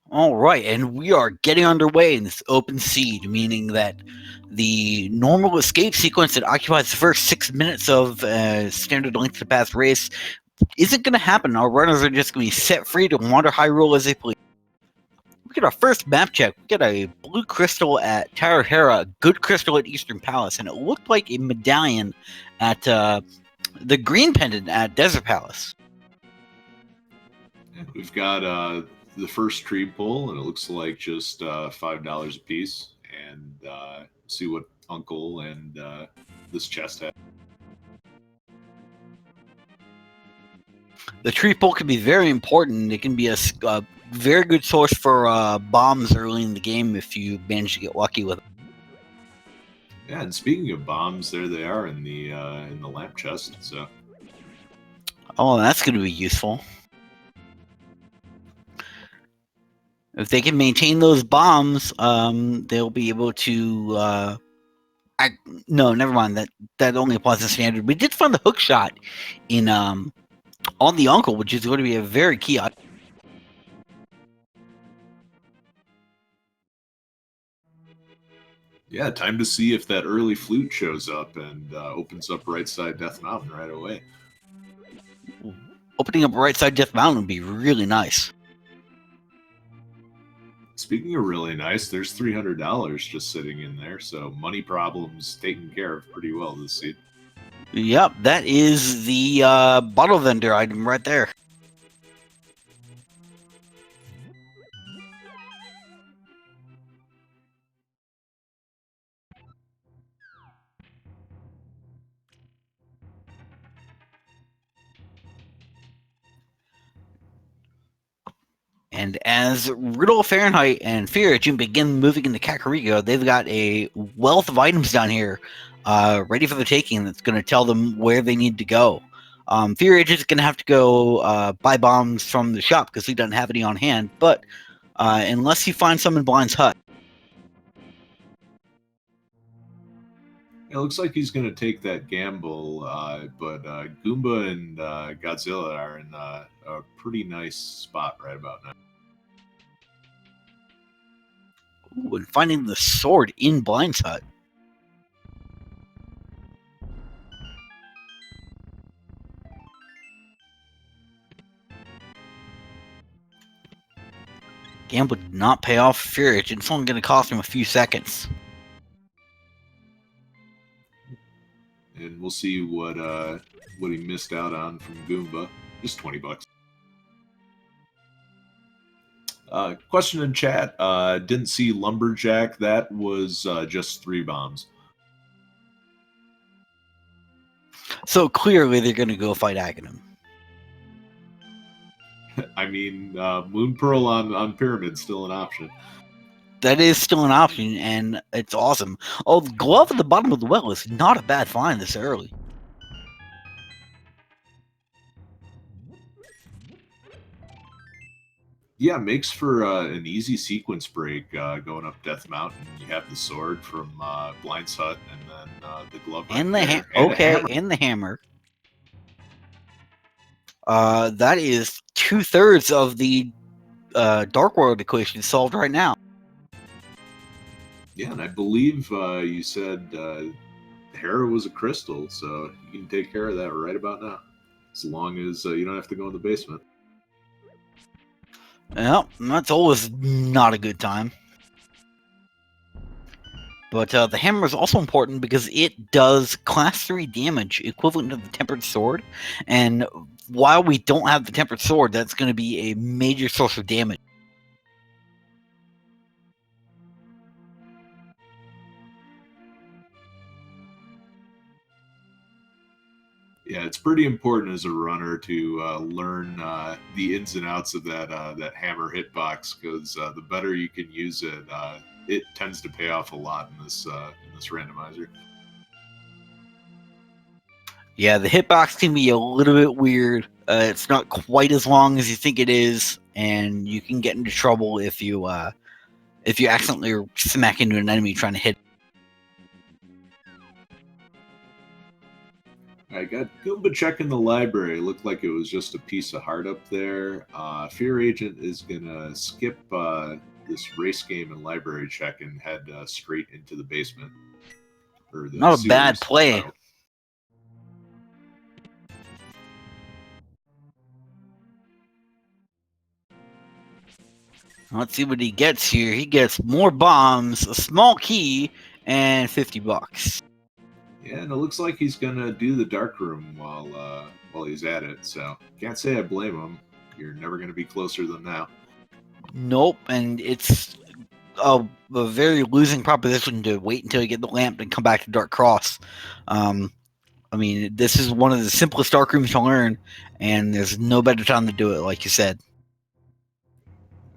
All right, and we are getting underway in this open seed, meaning that the normal escape sequence that occupies the first 6 minutes of a standard length to pass race isn't going to happen. Our runners are just going to be set free to wander Hyrule as they please. We get our first map check. We get a blue crystal at Tarahera, a good crystal at Eastern Palace, and it looked like a medallion at the green pendant at Desert Palace. We've got the first tree pull, and it looks like just $5 a piece. And see what Uncle and this chest have. The tree pull can be very important. It can be a very good source for bombs early in the game if you manage to get lucky with it. Yeah, and speaking of bombs, there they are in the lamp chest. So, oh, that's going to be useful. If they can maintain those bombs, they'll be able to. No, never mind. That only applies to standard. We did find the hook shot in on the Uncle, which is going to be a very key item. Yeah, time to see if that early flute shows up and opens up right side Death Mountain right away. Opening up right side Death Mountain would be really nice. Speaking of really nice, there's $300 just sitting in there, so money problems taken care of pretty well this seed. Yep, that is the bottle vendor item right there. And as Rudolph Fahrenheit and Fear begin moving into Kakariko, they've got a wealth of items down here ready for the taking that's going to tell them where they need to go. Fear Agent is going to have to go buy bombs from the shop because he doesn't have any on hand, but unless he finds some in Blind's hut. It looks like he's going to take that gamble, but Goomba and Godzilla are in a pretty nice spot right about now. Ooh, and finding the sword in Blind's hut. Gamble did not pay off Fear Agent. It's only going to cost him a few seconds. And we'll see what he missed out on from Goomba. Just $20. Question in chat. Didn't see Lumberjack. That was just 3 bombs. So clearly they're going to go fight Aghanim. I mean, Moon Pearl on Pyramid's still an option. That is still an option, and it's awesome. Oh, the glove at the bottom of the well is not a bad find this early. Yeah, makes for an easy sequence break going up Death Mountain. You have the sword from Blind's hut, and then the glove. And the hammer. And the hammer. That is 2/3 of the Dark World equation solved right now. Yeah, and I believe you said Hera was a crystal, so you can take care of that right about now, as long as you don't have to go in the basement. Well, that's always not a good time. But the hammer is also important because it does class 3 damage equivalent to the Tempered Sword. And while we don't have the Tempered Sword, that's going to be a major source of damage. Yeah, it's pretty important as a runner to learn the ins and outs of that hammer hitbox, because the better you can use it, it tends to pay off a lot in this randomizer. Yeah, the hitbox can be a little bit weird. It's not quite as long as you think it is, and you can get into trouble if you accidentally smack into an enemy trying to hit. I got Goomba checking the library. Looked like it was just a piece of heart up there. Fear Agent is gonna skip this race game and library check and head straight into the basement or the Not a bad sewers. play. Let's see what he gets here. He gets more bombs, a small key, and $50. Yeah, and it looks like he's gonna do the dark room while he's at it. So can't say I blame him. You're never gonna be closer than now. Nope, and it's a very losing proposition to wait until you get the lamp and come back to Dark Cross. I mean, this is one of the simplest dark rooms to learn, and there's no better time to do it, like you said.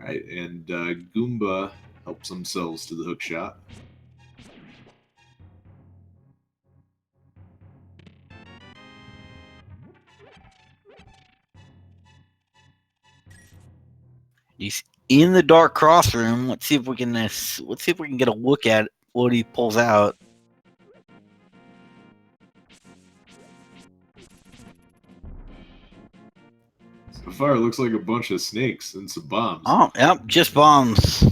All right, and Goomba helps themselves to the hook shot. He's in the Dark Cross room. Let's see if we can get a look at what he pulls out. So far, it looks like a bunch of snakes and some bombs. Oh, yep, just bombs.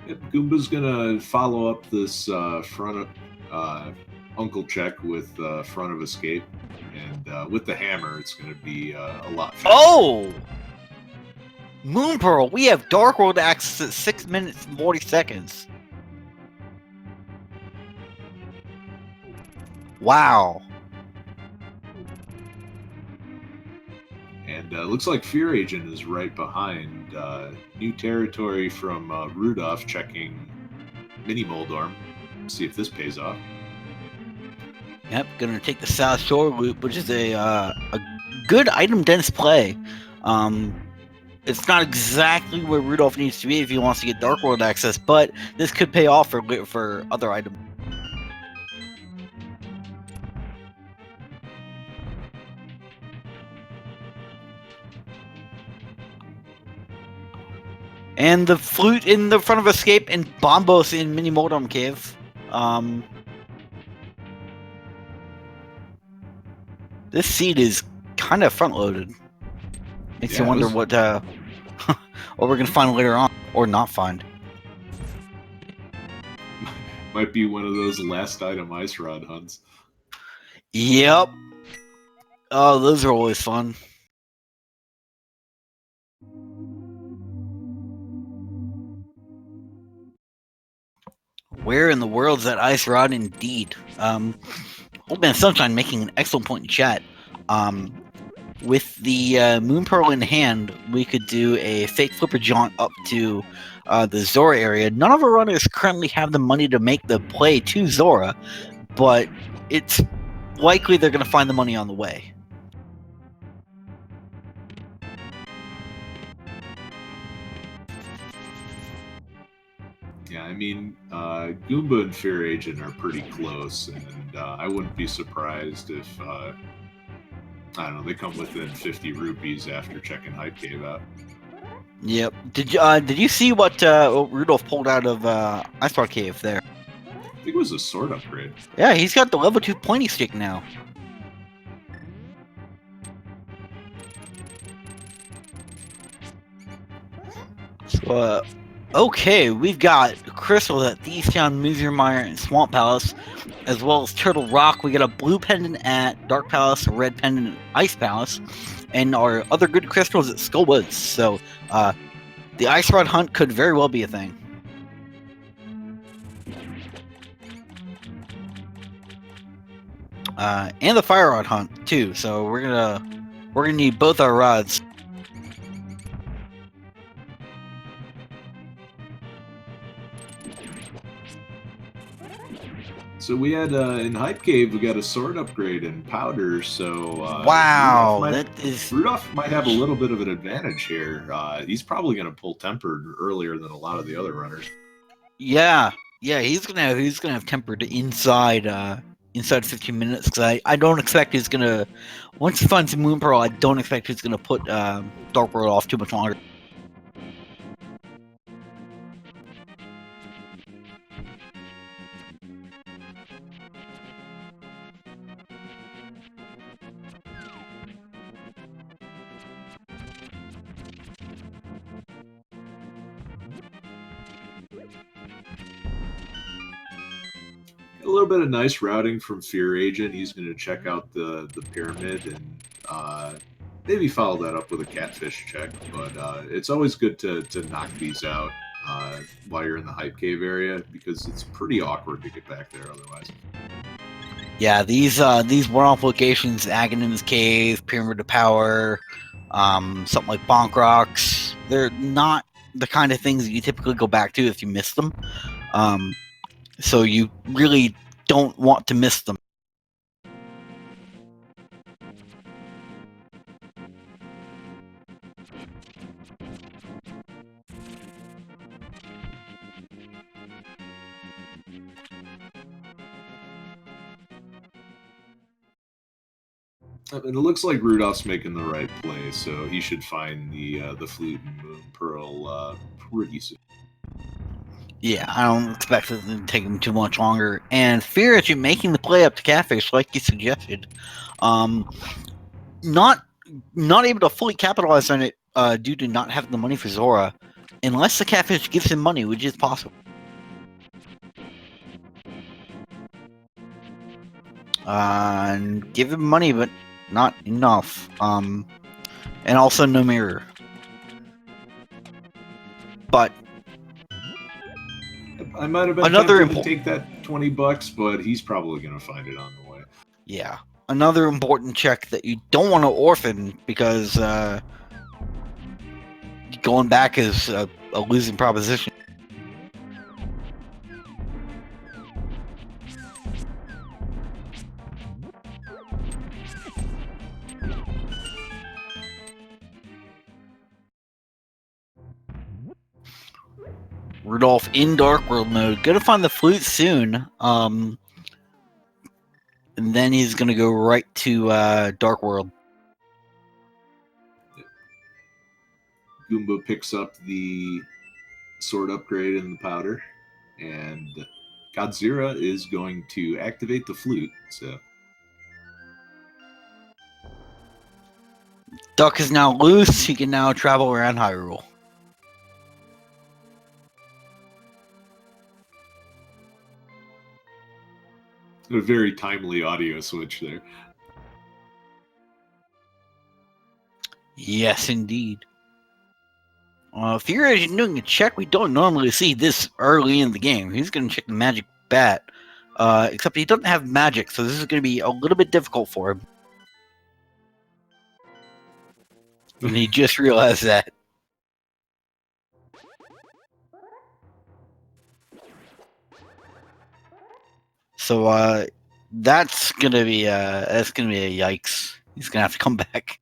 Yep, Goomba's gonna follow up this front uncle check with front of escape, and with the hammer, it's gonna be a lot faster. Oh! Moon Pearl, we have Dark World access at 6 minutes and 40 seconds. Wow. And looks like Fear Agent is right behind. New territory from Rudolph checking Mini Moldorm. See if this pays off. Yep, gonna take the South Shore loop, which is a good item dense play. It's not exactly where Rudolph needs to be if he wants to get Dark World access, but this could pay off for other items. And the flute in the front of Escape and Bombos in Mini Moldorm Cave. This seed is kind of front-loaded. Makes you wonder what we're gonna find later on, or not find. Might be one of those last item ice rod hunts. Yep. Oh, those are always fun. Where in the world's that ice rod? Indeed. Old Man Sunshine making an excellent point in chat. With the Moon Pearl in hand, we could do a fake flipper jaunt up to the Zora area. None of our runners currently have the money to make the play to Zora, but it's likely they're going to find the money on the way. Yeah, I mean, Goomba and Fear Agent are pretty close, and I wouldn't be surprised if, I don't know, they come within 50 rupees after checking Hype Cave out. Yep. Did you see what Rudolph pulled out of Ice Rock Cave there? I think it was a sword upgrade. Yeah, he's got the level 2 pointy stick now. So, okay, we've got Crystal at the Easttown Museum Mire and Swamp Palace, as well as Turtle Rock. We got a blue pendant at Dark Palace, a red pendant at Ice Palace, and our other good crystals at Skull Woods. So, the Ice Rod hunt could very well be a thing. And the Fire Rod hunt too. So we're gonna need both our rods. So we had in Hype Cave, we got a sword upgrade and powder. So wow, Rudolph might have a little bit of an advantage here. He's probably going to pull tempered earlier than a lot of the other runners. Yeah, he's gonna have tempered inside inside 15 minutes because I don't expect he's gonna. Once he finds the Moon Pearl, I don't expect he's gonna put Dark World off too much longer. A little bit of nice routing from Fear Agent. He's going to check out the pyramid and maybe follow that up with a catfish check. But it's always good to knock these out while you're in the hype cave area because it's pretty awkward to get back there otherwise. Yeah, these one-off locations, Aghanim's Cave, Pyramid of Power, something like Bonk Rocks, they're not the kind of things that you typically go back to if you miss them. So you really don't want to miss them. And it looks like Rudolph's making the right play, so he should find the flute and moon pearl pretty soon. Yeah, I don't expect it to take him too much longer. And Fear as you making the play up to Catfish, like you suggested, not able to fully capitalize on it due to not having the money for Zora, unless the Catfish gives him money, which is possible. And give him money, but not enough. And also no mirror. But I might have been tempted to take that $20, but he's probably going to find it on the way. Yeah. Another important check that you don't want to orphan because going back is a losing proposition. Rudolph in Dark World mode. Gonna find the flute soon. And then he's gonna go right to Dark World. Goomba picks up the sword upgrade and the powder, and Godzilla is going to activate the flute. So Duck is now loose. He can now travel around Hyrule. a very timely audio switch there. Yes, indeed. If you're doing a check, we don't normally see this early in the game. He's going to check the magic bat. Except he doesn't have magic, so this is going to be a little bit difficult for him. And he just realized that. So that's gonna be a yikes. He's gonna have to come back.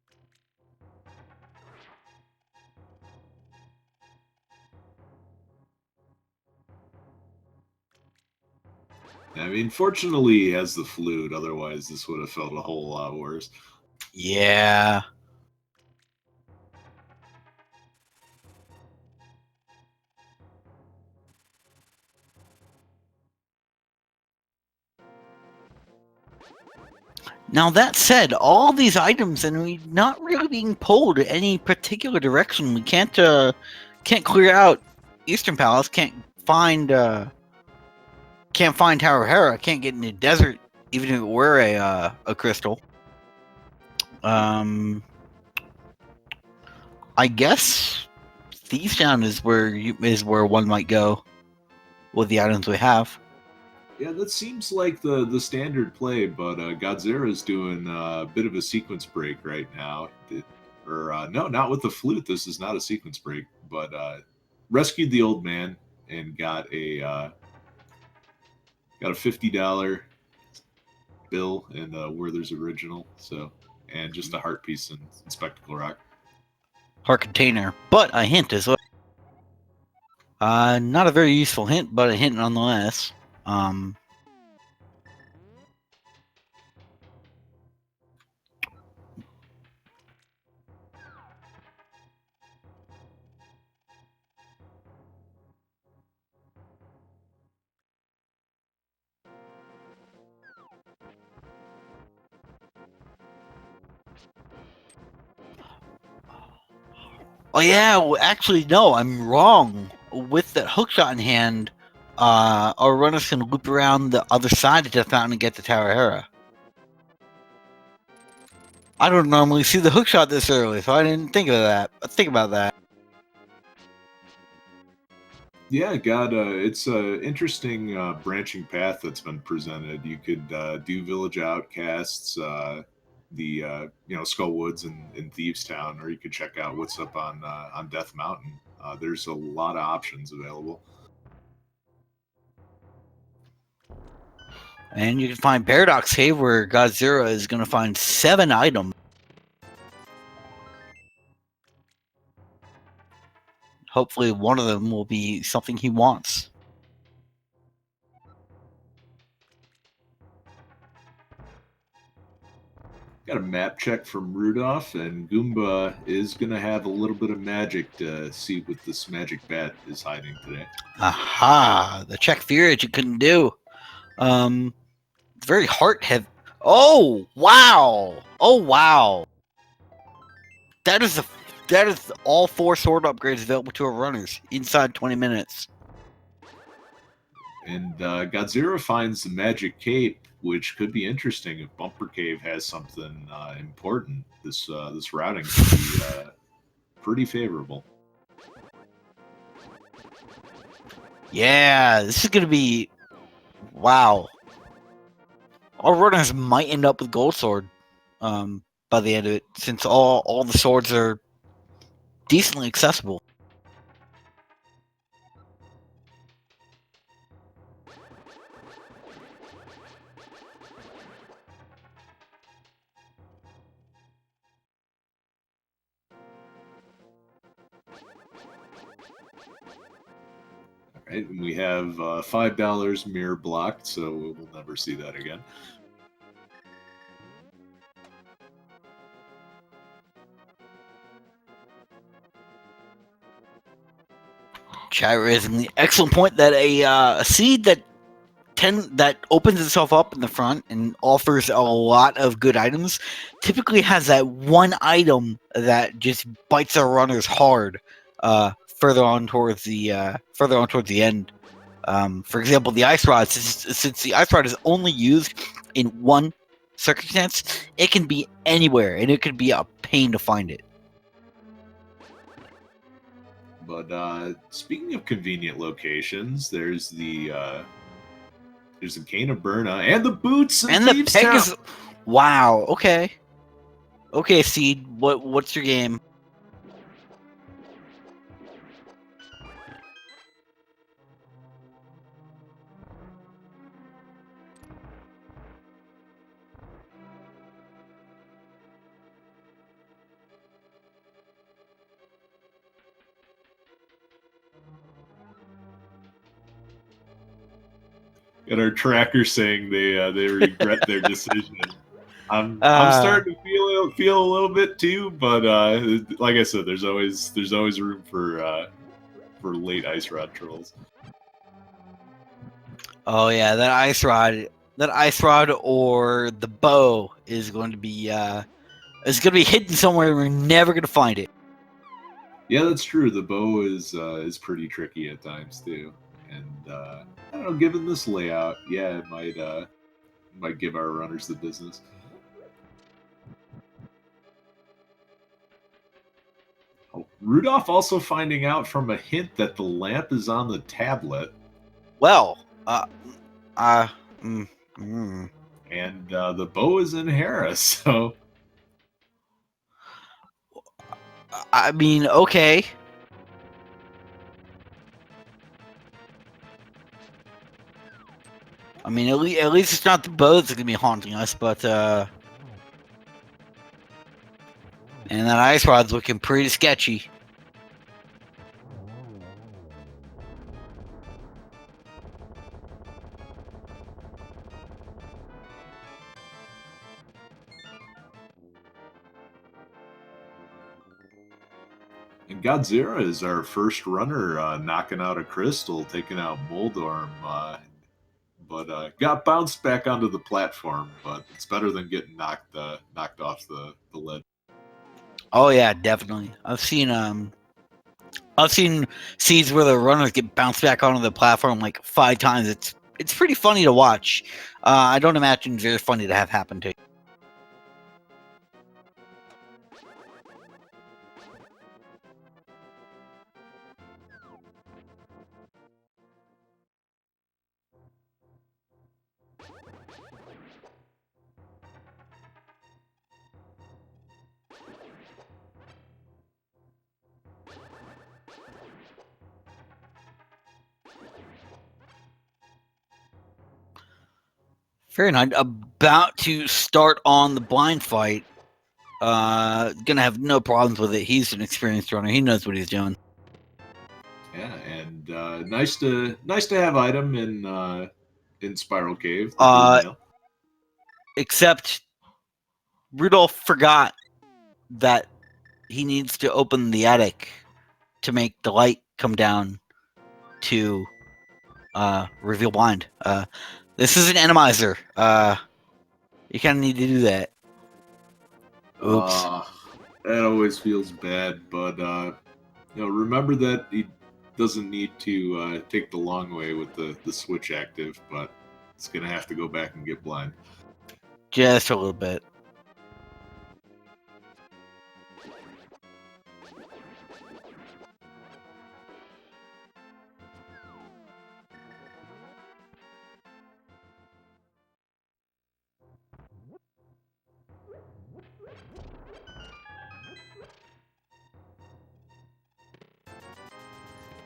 I mean, fortunately, he has the flute. Otherwise, this would have felt a whole lot worse. Yeah. Now that said, all these items and we not really being pulled any particular direction. We can't clear out Eastern Palace. Can't find Tower Hera. Can't get in the desert, even if it were a crystal. I guess Thieves Town is where one might go with the items we have. Yeah, that seems like the standard play, but Godzilla is doing a bit of a sequence break right now. No, not with the flute. This is not a sequence break, but rescued the old man and got a $50 bill in Werther's original. So, and just a heart piece in Spectacle Rock. Heart container, but a hint as well. Not a very useful hint, but a hint nonetheless. Oh yeah, well, actually no, I'm wrong. With that hookshot in hand, our runners can loop around the other side of Death Mountain and get to Tower Hera. I don't normally see the hookshot this early, so I didn't think of that. Think about that. Yeah, it's a interesting branching path that's been presented. You could do Village Outcasts, the Skull Woods and Thieves Town, or you could check out what's up on Death Mountain. There's a lot of options available. And you can find Paradox Cave, where Godzilla is going to find 7 items. Hopefully, one of them will be something he wants. Got a map check from Rudolph, and Goomba is going to have a little bit of magic to see what this magic bat is hiding today. Aha! The check fear that you couldn't do. It's very heart heavy. Oh wow! Oh wow! That is all 4 sword upgrades available to our runners inside 20 minutes. And Godzilla finds the magic cape, which could be interesting if Bumper Cave has something important. This routing could be pretty favorable. Yeah, this is gonna be wow. Our runners might end up with gold sword by the end of it, since all the swords are decently accessible. Right, and we have $5 mirror blocked, so we'll never see that again. Chat raising the excellent point that a seed that opens itself up in the front and offers a lot of good items typically has that one item that just bites our runners hard further on towards the end. For example, the ice rod, since the ice rod is only used in one circumstance, it can be anywhere and it could be a pain to find it. But speaking of convenient locations, there's the Cane of Burna and the boots and the Pegasus. Wow. Okay. Okay, Seed. What's your game? And our tracker saying they regret their decision. I'm starting to feel a little bit too, but like I said, there's always room for late ice rod trolls. Oh yeah, that ice rod or the bow is going to be hidden somewhere. We're never going to find it. Yeah, that's true. The bow is pretty tricky at times too, and I don't know. Given this layout, yeah, it might give our runners the business. Oh, Rudolph also finding out from a hint that the lamp is on the tablet. Well, and the bow is in Hera, so I mean, okay. I mean, at least it's not the bow that's gonna be haunting us, but and that ice rod's looking pretty sketchy. And Godzilla is our first runner knocking out a crystal, taking out Moldorm, but got bounced back onto the platform. But it's better than getting knocked off the lid. Oh yeah, definitely. I've seen I've seen seeds where the runners get bounced back onto the platform like 5 times. It's pretty funny to watch. I don't imagine it's very funny to have happen to you. Very nice. About to start on the blind fight. Gonna have no problems with it. He's an experienced runner. He knows what he's doing. Yeah, and nice to have item in Spiral Cave. The gold nail. Except Rudolph forgot that he needs to open the attic to make the light come down to reveal blind. This is an Randomizer. You kind of need to do that. Oops. That always feels bad, but remember that he doesn't need to take the long way with the switch active, but it's gonna have to go back and get blind. Just a little bit.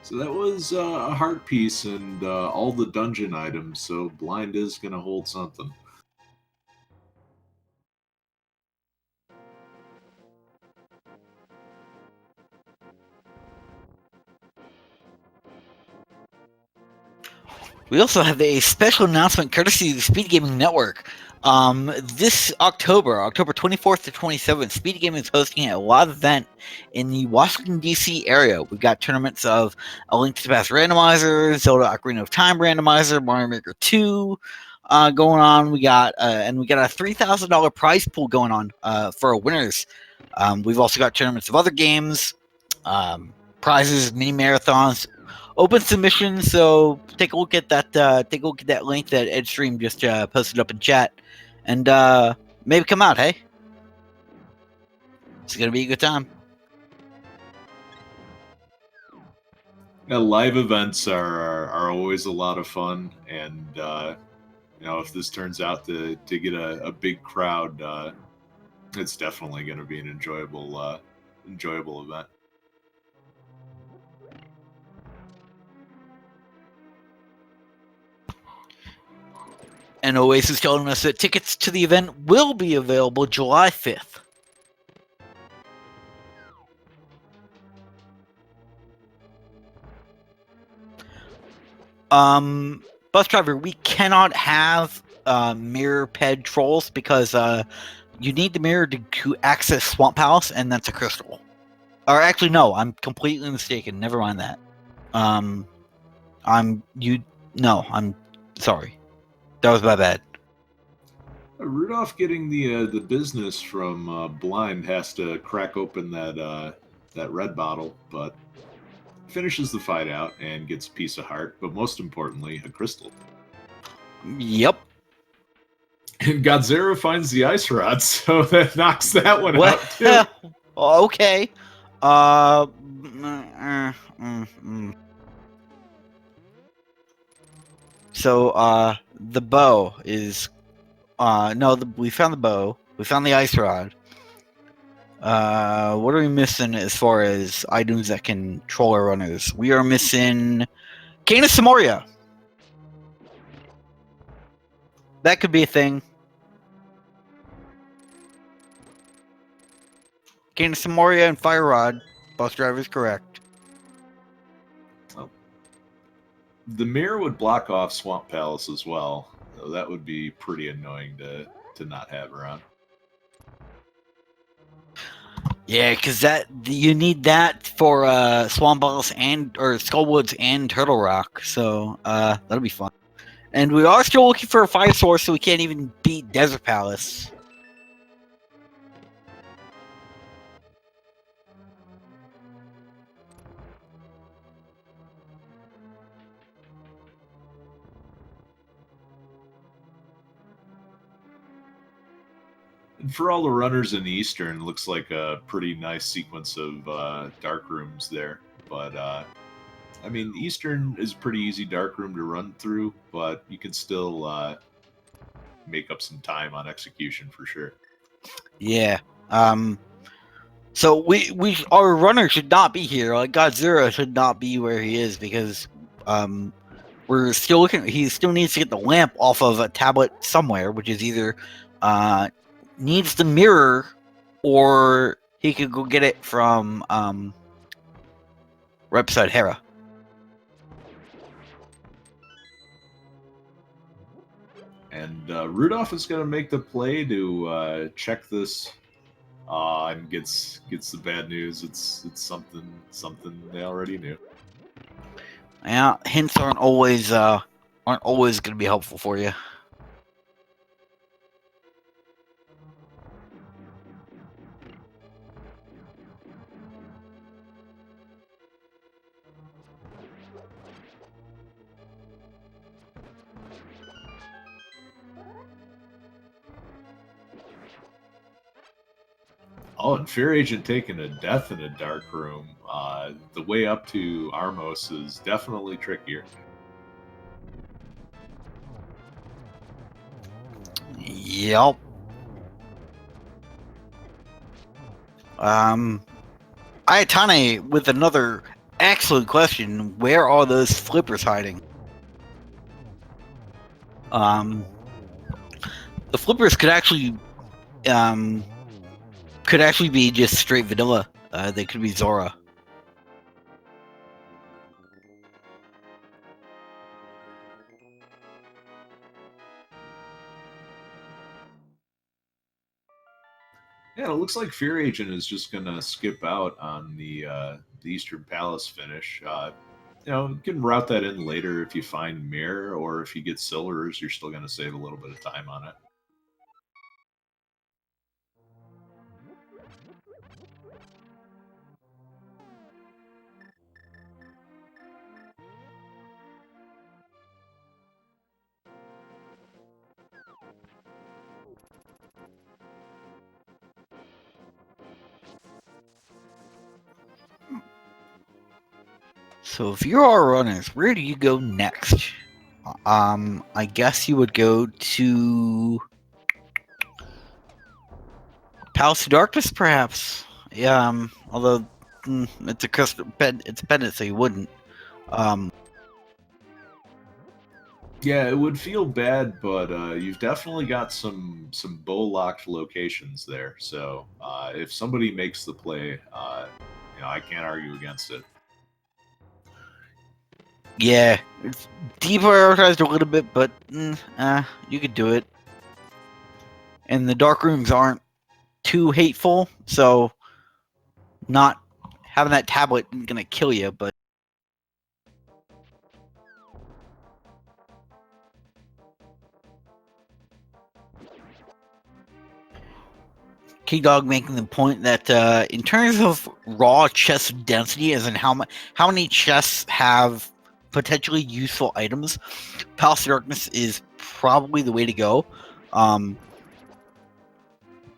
So that was a heart piece and all the dungeon items, so blind is going to hold something. We also have a special announcement courtesy of the Speed Gaming Network. This October 24th to 27th, Speed Gaming is hosting a live event in the Washington, D.C. area. We've got tournaments of A Link to the Past Randomizer, Zelda Ocarina of Time Randomizer, Mario Maker 2 going on. We got a $3,000 prize pool going on for our winners. We've also got tournaments of other games, prizes, mini marathons, open submission. So take a look at that. Take a look at that link that Edstream just posted up in chat, and maybe come out. Hey, it's gonna be a good time. Yeah, live events are always a lot of fun, and if this turns out to get a big crowd, it's definitely going to be an enjoyable event. And Oasis is telling us that tickets to the event will be available July 5th. Bus driver, we cannot have mirror ped trolls because you need the mirror to access Swamp Palace, and that's a crystal. Or actually, no, I'm completely mistaken. Never mind that. I'm sorry. That was my bad. Rudolph getting the business from blind has to crack open that red bottle, but finishes the fight out and gets a piece of heart, but most importantly, a crystal. Yep. And Godzilla finds the ice rod, so that knocks that one out too. Okay. So the bow is we found the bow. We found the ice rod. What are we missing as far as items that can troll our runners? We are missing Canis Samoria. That could be a thing. Canis Samoria and Fire Rod. Bus driver is correct. Oh. The mirror would block off Swamp Palace as well. So that would be pretty annoying to not have around. Yeah, because you need that for Swamp Palace or Skullwoods and Turtle Rock. So that'll be fun. And we are still looking for a fire source, so we can't even beat Desert Palace. And for all the runners in Eastern, looks like a pretty nice sequence of dark rooms there. But I mean, Eastern is a pretty easy dark room to run through, but you can still make up some time on execution for sure. Yeah. So our runner should not be here. Like Godzilla should not be where he is because we're still looking. He still needs to get the lamp off of a tablet somewhere, which is either needs the mirror, or he could go get it from right beside Hera. And Rudolph is going to make the play to check this and gets the bad news. It's something they already knew. Yeah, hints aren't always going to be helpful for you. Oh, and Fear Agent taking a death in a dark room. The way up to Armos is definitely trickier. Yep. Ayatane with another excellent question. Where are those flippers hiding? The flippers could actually be just straight vanilla. They could be Zora. Yeah, it looks like Fear Agent is just going to skip out on the Eastern Palace finish. You can route that in later if you find Mirror, or if you get Silvers, you're still going to save a little bit of time on it. So if you're our runners, where do you go next? I guess you would go to Palace of Darkness, perhaps. Yeah. Although it's a custom, it's a pendant, so you wouldn't. Yeah, it would feel bad, but you've definitely got some bow locked locations there. So if somebody makes the play, I can't argue against it. Yeah, it's deprioritized a little bit, but you could do it. And the dark rooms aren't too hateful, so not having that tablet isn't gonna kill you, but King Dog making the point that in terms of raw chest density, as in how many chests have potentially useful items, Palace of Darkness is probably the way to go.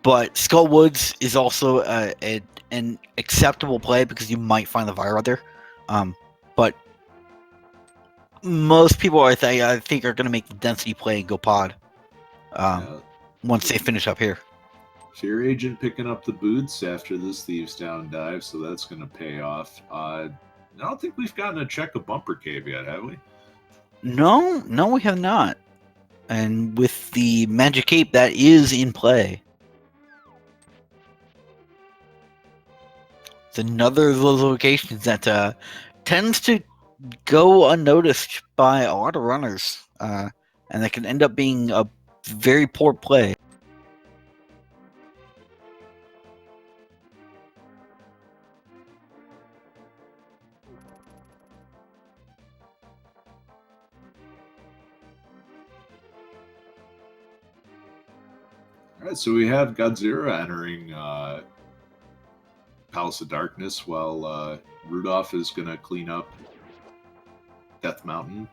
But Skull Woods is also an acceptable play because you might find the Vira there. But most people, I think, are going to make the density play and go pod once they finish up here. Fear Agent picking up the boots after this Thieves Down dive, so that's going to pay off. I don't think we've gotten a check of Bumper Cave yet, have we? No, we have not. And with the Magic Cape, that is in play. It's another of those locations that tends to go unnoticed by a lot of runners, and that can end up being a very poor play. All right, so we have Godzilla entering Palace of Darkness while Rudolph is going to clean up Death Mountain.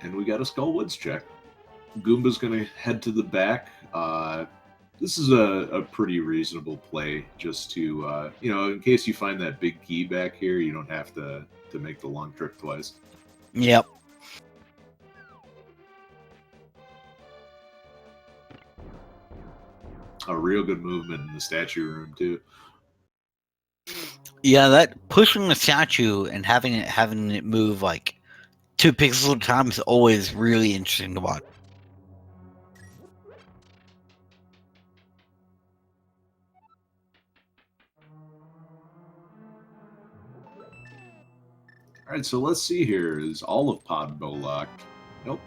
And we got a Skull Woods check. Goomba's going to head to the back. This is a pretty reasonable play, just to, in case you find that big key back here, you don't have to make the long trip twice. Yep. A real good movement in the statue room, too. Yeah, that pushing the statue and having it move like 2 pixels at a time is always really interesting to watch. All right, so let's see here. Is all of Podbo locked? Nope.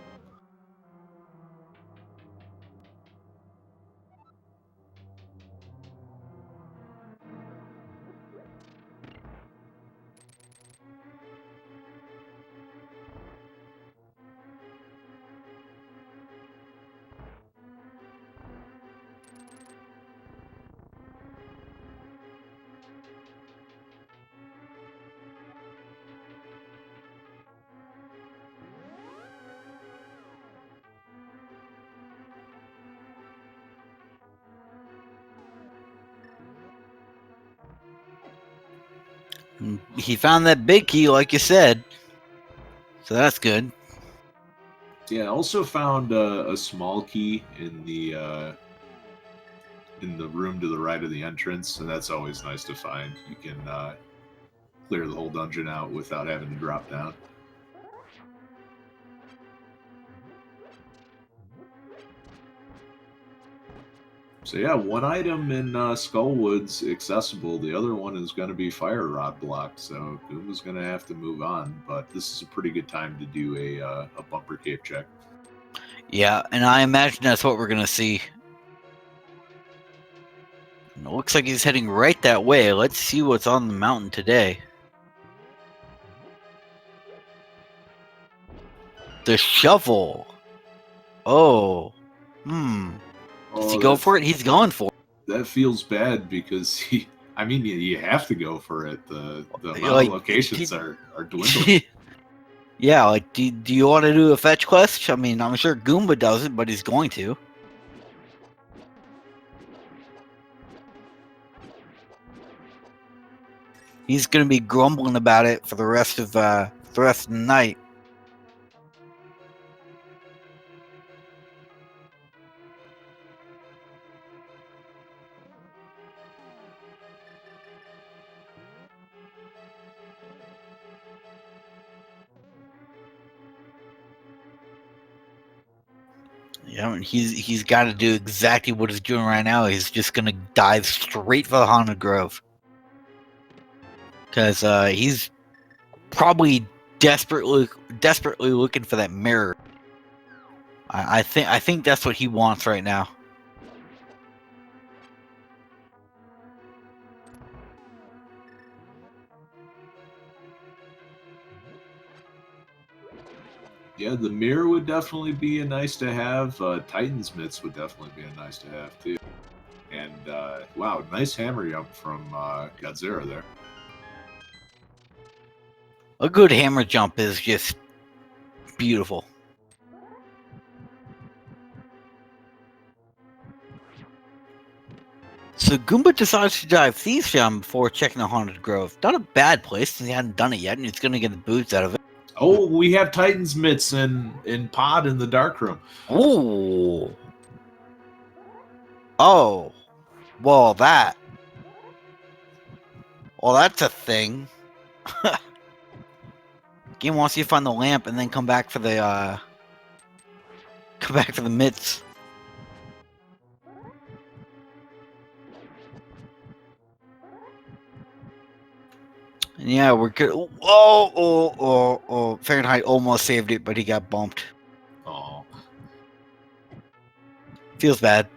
He found that big key, like you said, so that's good. Yeah, also found a small key in the room to the right of the entrance, and that's always nice to find. You can clear the whole dungeon out without having to drop down. So yeah, one item in Skullwoods accessible. The other one is going to be Fire Rod blocked, so Goomba's going to have to move on. But this is a pretty good time to do a bumper cape check. Yeah, and I imagine that's what we're going to see. And it looks like he's heading right that way. Let's see what's on the mountain today. The shovel. Oh. Does he go for it? He's going for it. That feels bad because you have to go for it. The amount of locations are dwindling. Yeah, like, do you want to do a fetch quest? I mean, I'm sure Goomba does it, but he's going to. He's going to be grumbling about it for the rest of the night. Yeah, he's got to do exactly what he's doing right now. He's just going to dive straight for the Haunted Grove. Because he's probably desperately looking for that mirror. I think that's what he wants right now. Yeah, the mirror would definitely be a nice to have. Titan's mitts would definitely be a nice to have too. And wow, nice hammer jump from Godzilla there. A good hammer jump is just beautiful. So Goomba decides to dive Thieves Jam before checking the Haunted Grove. Not a bad place since he hadn't done it yet, and he's going to get the boots out of it. Oh, we have Titan's mitts in Pod in the dark room. Ooh. Oh. Well, that's a thing. Game wants you to find the lamp and then come back for the mitts. And yeah, we're good. Oh. Fahrenheit almost saved it, but he got bumped. Oh. Feels bad.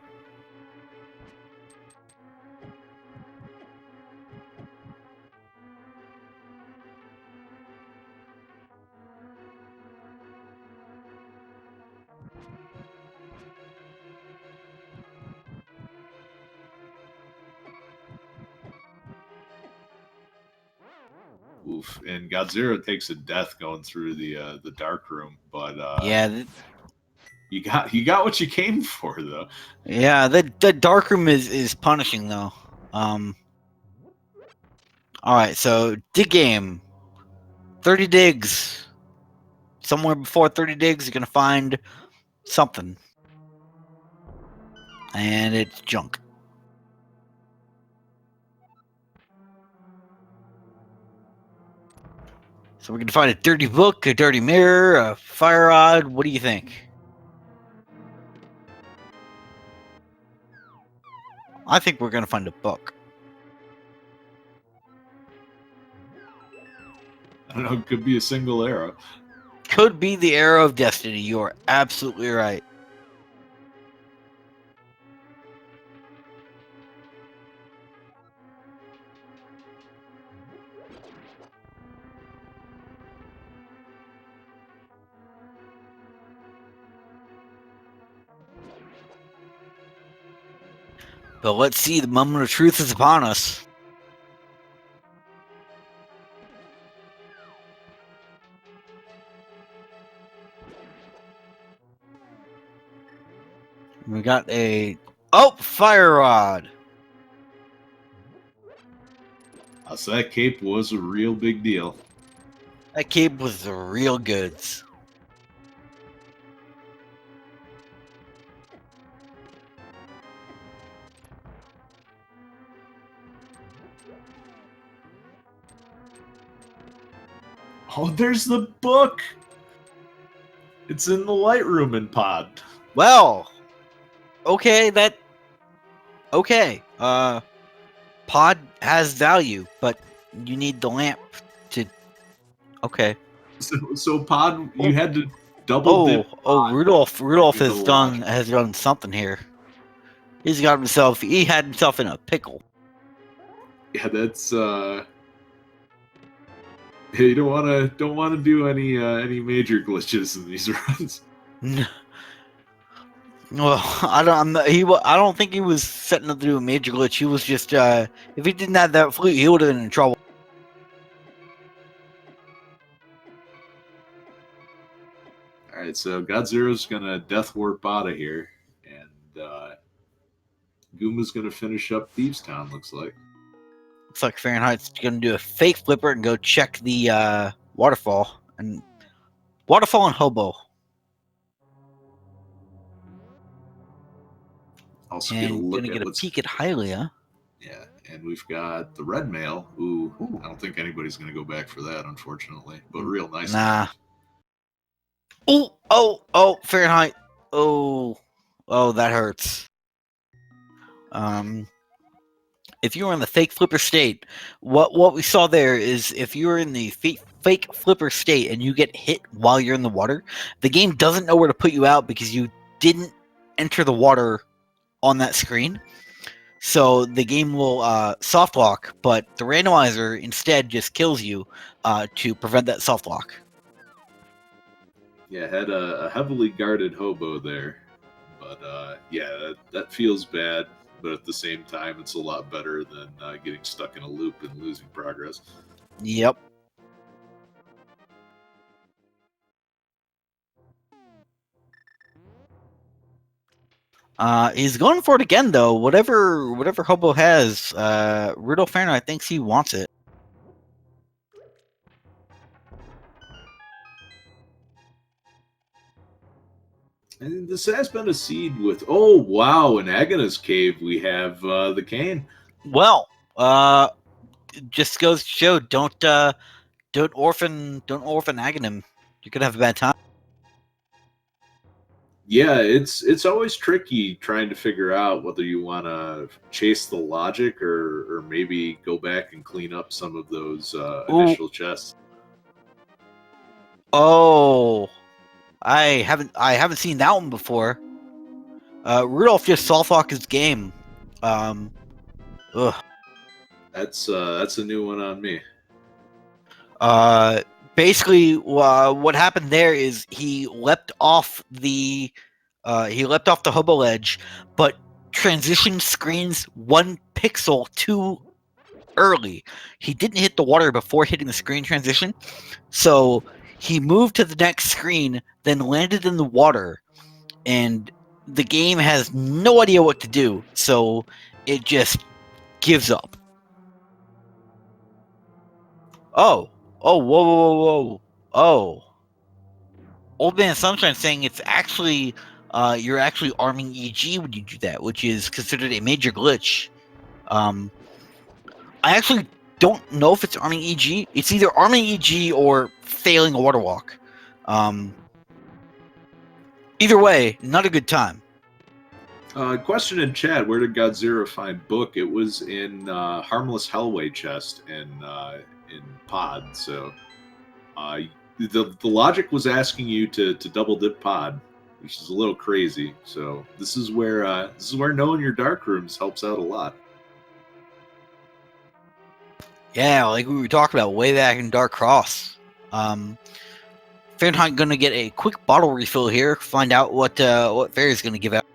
Oof. And Godzilla takes a death going through the dark room, but Yeah, you got what you came for, though. yeah. The dark room is punishing though. All right, so dig game. 30 digs. Somewhere before 30 digs, you're gonna find something, and it's junk. So we're gonna find a dirty book, a dirty mirror, a fire rod. What do you think? I think we're gonna find a book. I don't know. It could be a single arrow. Could be the arrow of destiny. You are absolutely right. But let's see, the moment of truth is upon us. We got a fire rod. So that cape was a real big deal. That cape was the real goods. Oh, there's the book. It's in the Lightroom in pod. Well, okay, okay. Pod has value, but you need the lamp to. Okay. So pod, you had to double dip. Rudolph with has the done something here. He had himself in a pickle. Yeah, that's you don't want to do any major glitches in these runs. Well, I don't think he was setting up to do a major glitch. He was just if he didn't have that flute, he would have been in trouble. All right, so Godzero's gonna death warp out of here, and Gooma's gonna finish up Thieves Town. Looks like. Looks like Fahrenheit's gonna do a fake flipper and go check the waterfall and Hobo. Also and gonna get a peek at Hylia. Yeah, and we've got the red mail. Ooh, I don't think anybody's gonna go back for that, unfortunately. But real nice. Nah. Oh, Fahrenheit. Oh, that hurts. If you were in the fake flipper state, what we saw there is if you were in the fake flipper state and you get hit while you're in the water, the game doesn't know where to put you out because you didn't enter the water on that screen. So the game will soft lock, but the randomizer instead just kills you to prevent that soft lock. Yeah, had a heavily guarded hobo there, but yeah, that feels bad. But at the same time, it's a lot better than getting stuck in a loop and losing progress. Yep. He's going for it again, though. Whatever Hobo has, Rudolph Fahrenheit thinks he wants it. And this has been a seed with, oh wow, in Agana's cave we have the cane. Well, just goes to show, don't orphan Aghanim. You're gonna have a bad time. Yeah, it's always tricky trying to figure out whether you want to chase the logic or maybe go back and clean up some of those initial chests. Oh, I haven't seen that one before. Rudolph just soft locked his game. Ugh. That's a new one on me. Basically, what happened there is he leapt off the hobo ledge, but transition screens 1 pixel too early. He didn't hit the water before hitting the screen transition, so He moved to the next screen, then landed in the water, and the game has no idea what to do, so it just gives up. Oh, whoa, whoa, whoa, whoa, oh. Old Man Sunshine saying it's actually, you're actually arming EG when you do that, which is considered a major glitch. I actually don't know if it's arming EG. It's either arming EG or failing a water walk. Either way, not a good time. Question in chat: where did Godzilla find book? It was in Harmless Hellway chest in Pod. So the logic was asking you to double dip Pod, which is a little crazy. So this is where knowing your dark rooms helps out a lot. Yeah, like we were talking about way back in Dark Cross. Fahrenheit gonna get a quick bottle refill here. Find out what Fairy's gonna give out.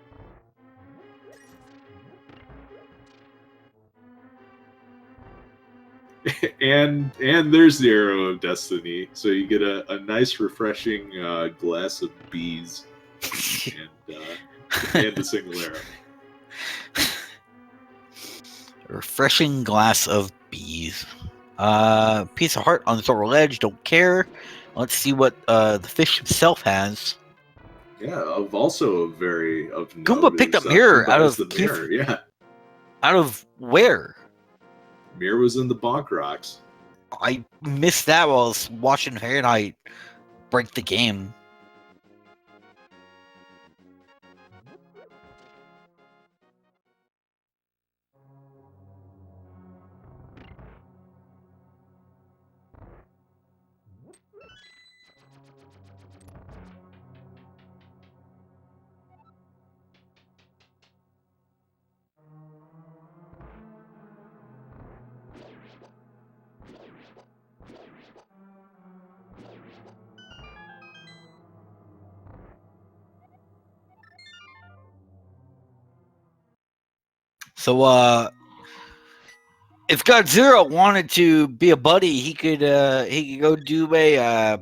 and there's the Arrow of Destiny, so you get a nice, refreshing glass of bees and a single arrow. A refreshing glass of bees. Piece of heart on the silver ledge. Don't care. Let's see what the fish himself has. Yeah, also very of Goomba picked up mirror out of the mirror. Yeah, out of where? Mirror was in the bonk rocks. I missed that while I was watching Fahrenheit break the game. So, if Godzilla wanted to be a buddy, he could go do a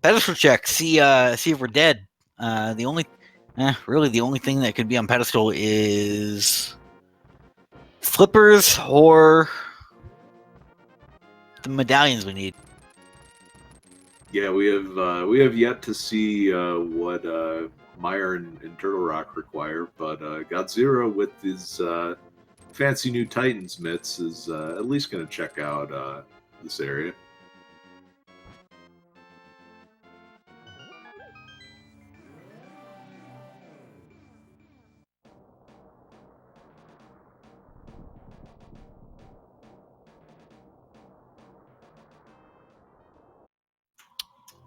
pedestal check. See if we're dead. The only thing that could be on pedestal is flippers or the medallions we need. Yeah, we have yet to see what Meyer and Turtle Rock require, but Godzilla with his fancy new Titans mitts is at least going to check out this area.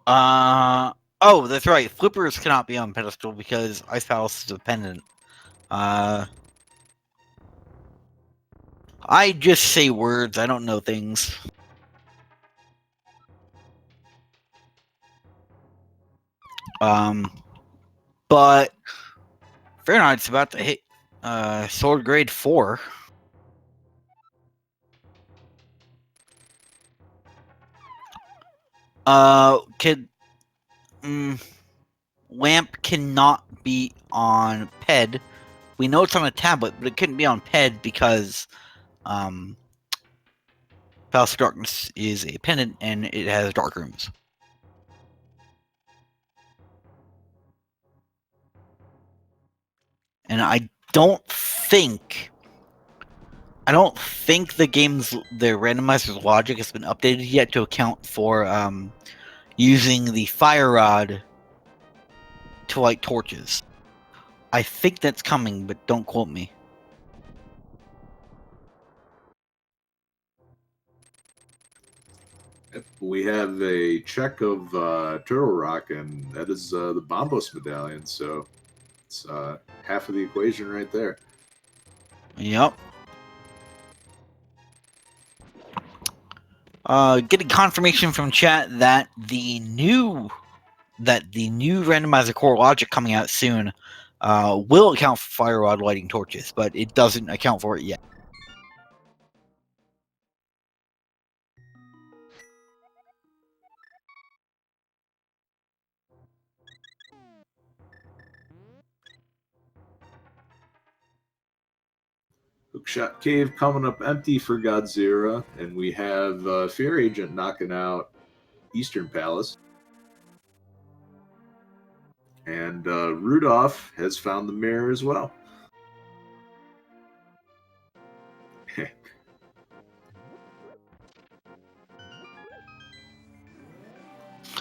Oh, that's right. Flippers cannot be on pedestal because Ice Palace is dependent. I just say words. I don't know things. But Fahrenheit's about to hit sword grade 4. Lamp cannot be on PED. We know it's on a tablet, but it couldn't be on PED because Palace of Darkness is a pendant and it has dark rooms. And I don't think the randomizer's logic has been updated yet to account for using the fire rod to light torches. I think that's coming, but don't quote me. We have a check of Turtle Rock, and that is the Bombos medallion, so it's half of the equation right there. Yep. Getting confirmation from chat that the new randomizer core logic coming out soon will account for fire rod lighting torches, but it doesn't account for it yet. Hookshot Cave coming up empty for Godzilla, and we have Fear Agent knocking out Eastern Palace. And Rudolph has found the mirror as well.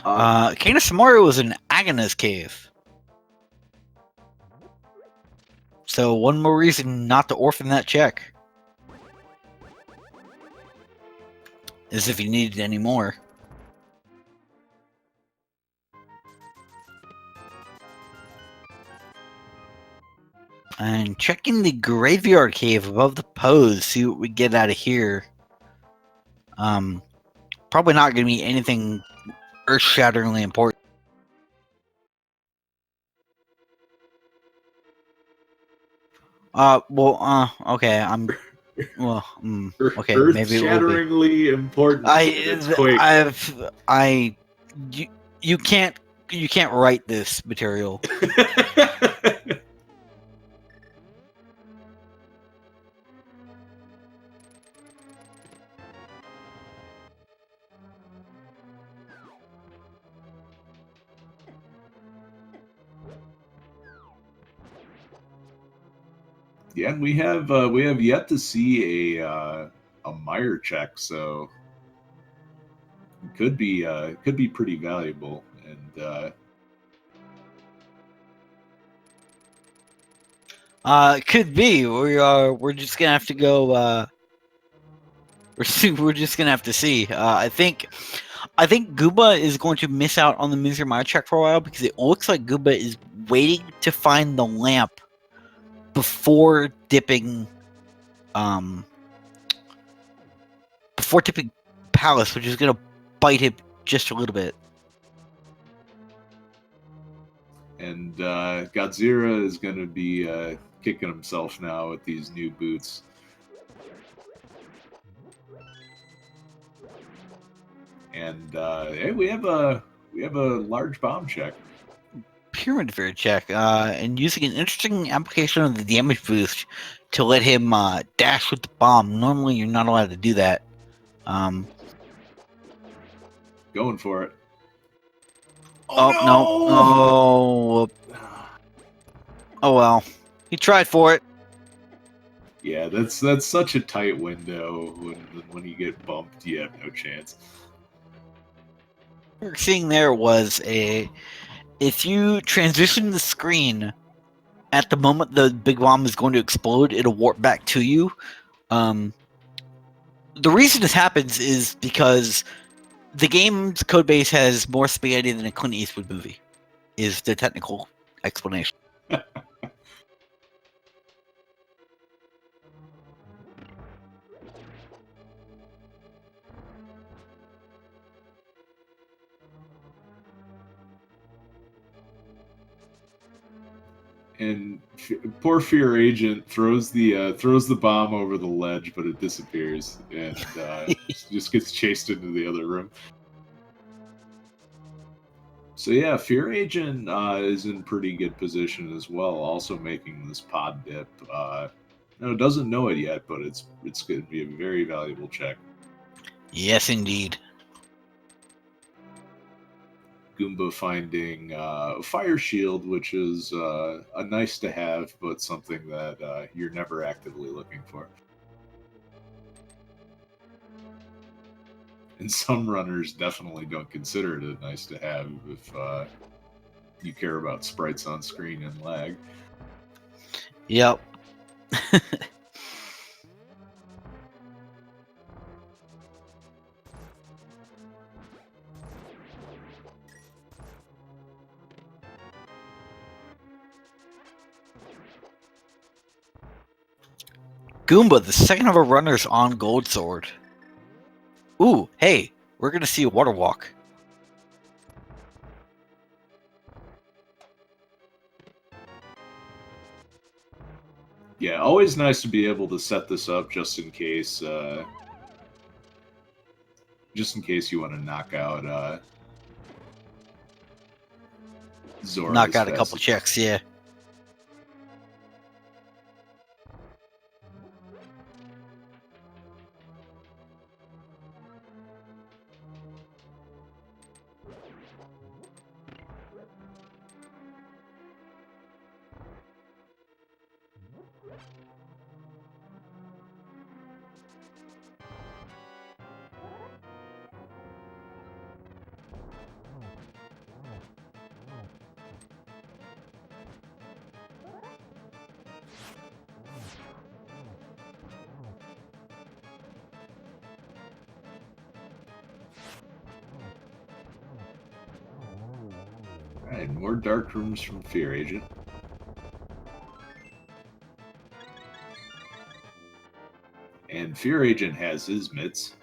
Kanasamaru was an Agnes cave. So one more reason not to orphan that check. As if you needed any more. And checking the graveyard cave above the pose, see what we get out of here. Probably not going to be anything earth-shatteringly important. Okay, okay, maybe it will be. Earth-shatteringly important. You can't write this material. Yeah, and we have yet to see a Meyer check, so it could be pretty valuable. And it could be. We're just gonna have to go. We're just gonna have to see. I think Gooba is going to miss out on the Mr. Meyer check for a while because it looks like Gooba is waiting to find the lamp before dipping Palace, which is going to bite him just a little bit. And Godzilla is going to be kicking himself now with these new boots. And hey, we have a large bomb check. Pyramid Fair check, and using an interesting application of the damage boost to let him dash with the bomb. Normally, you're not allowed to do that. Going for it. No! Oh well, he tried for it. Yeah, that's such a tight window. When you get bumped, you have no chance. What we're seeing there was if you transition the screen at the moment the big bomb is going to explode, it'll warp back to you. The reason this happens is because the game's codebase has more spaghetti than a Clint Eastwood movie, is the technical explanation. And poor Fear Agent throws the bomb over the ledge, but it disappears and just gets chased into the other room. So yeah, Fear Agent is in pretty good position as well, also making this pod dip. No, doesn't know it yet, but it's going to be a very valuable check. Yes, indeed. Goomba finding Fire Shield, which is a nice to have, but something that you're never actively looking for. And some runners definitely don't consider it a nice to have if you care about sprites on screen and lag. Yep. Goomba, the second of our runners on Gold Sword. Ooh, hey, we're gonna see a water walk. Yeah, always nice to be able to set this up just in case you want to knock out Zora. Knock out a couple checks, yeah. Alright, more dark rooms from Fear Agent. And Fear Agent has his mitts.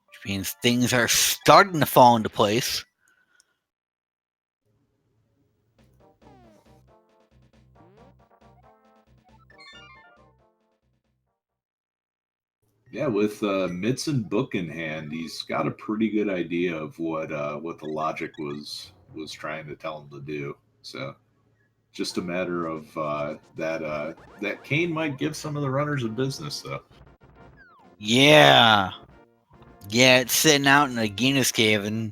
Which means things are starting to fall into place. Yeah, with mitts and book in hand, he's got a pretty good idea of what the logic was trying to tell him to do. So, just a matter of that Kane might give some of the runners a business, though. Yeah. Yeah, it's sitting out in a Guinness cave, and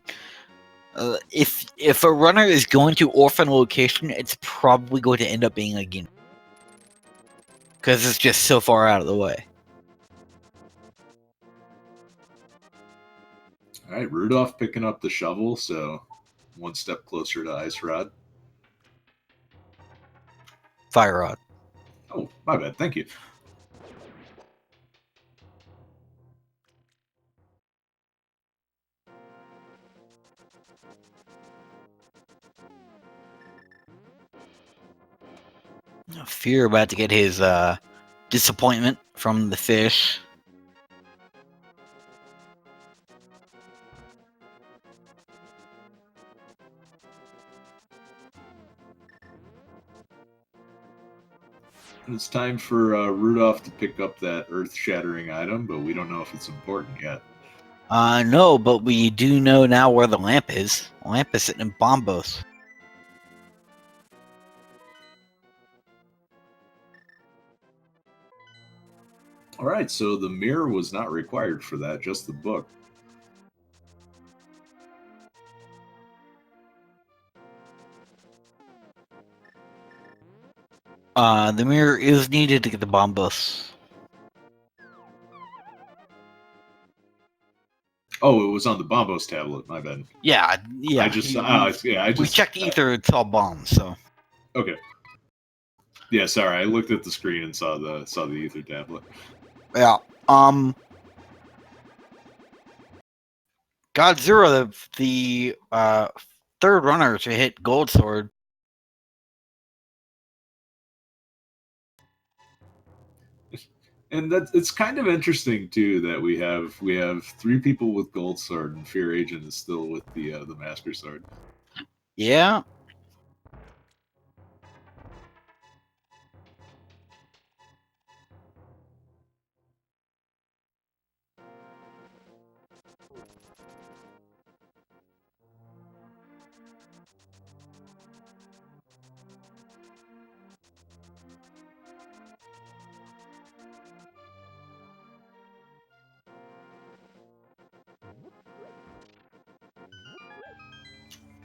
if a runner is going to orphan location, it's probably going to end up being a Guinness. Because it's just so far out of the way. All right, Rudolph picking up the shovel, so one step closer to Ice Rod. Fire Rod. Oh, my bad. Thank you. Fear about to get his disappointment from the fish. It's time for Rudolph to pick up that earth-shattering item, but we don't know if it's important yet. No, but we do know now where the lamp is. The lamp is sitting in Bombos. All right, so the mirror was not required for that, just the book. The mirror is needed to get the Bombos. Oh, it was on the Bombos tablet. My bad. Yeah. We checked ether. It's all bombs. So. Okay. Yeah, sorry. I looked at the screen and saw the ether tablet. Yeah. Godzilla, the third runner to hit Gold Sword. And it's kind of interesting too that we have 3 people with Gold Sword and Fear Agent is still with the Master Sword. Yeah.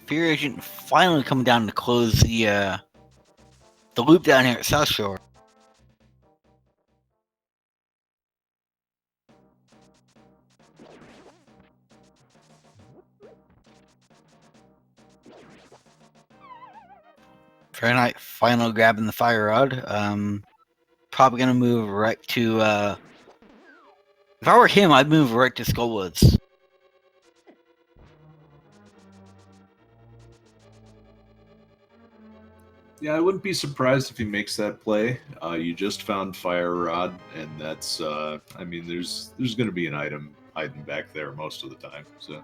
Fear Agent finally coming down to close the loop down here at South Shore. Fair Knight finally grabbing the fire rod. Probably gonna move right to. If I were him, I'd move right to Skullwoods. Yeah, I wouldn't be surprised if he makes that play. You just found Fire Rod, and that's I mean, there's going to be an item hiding back there most of the time. So.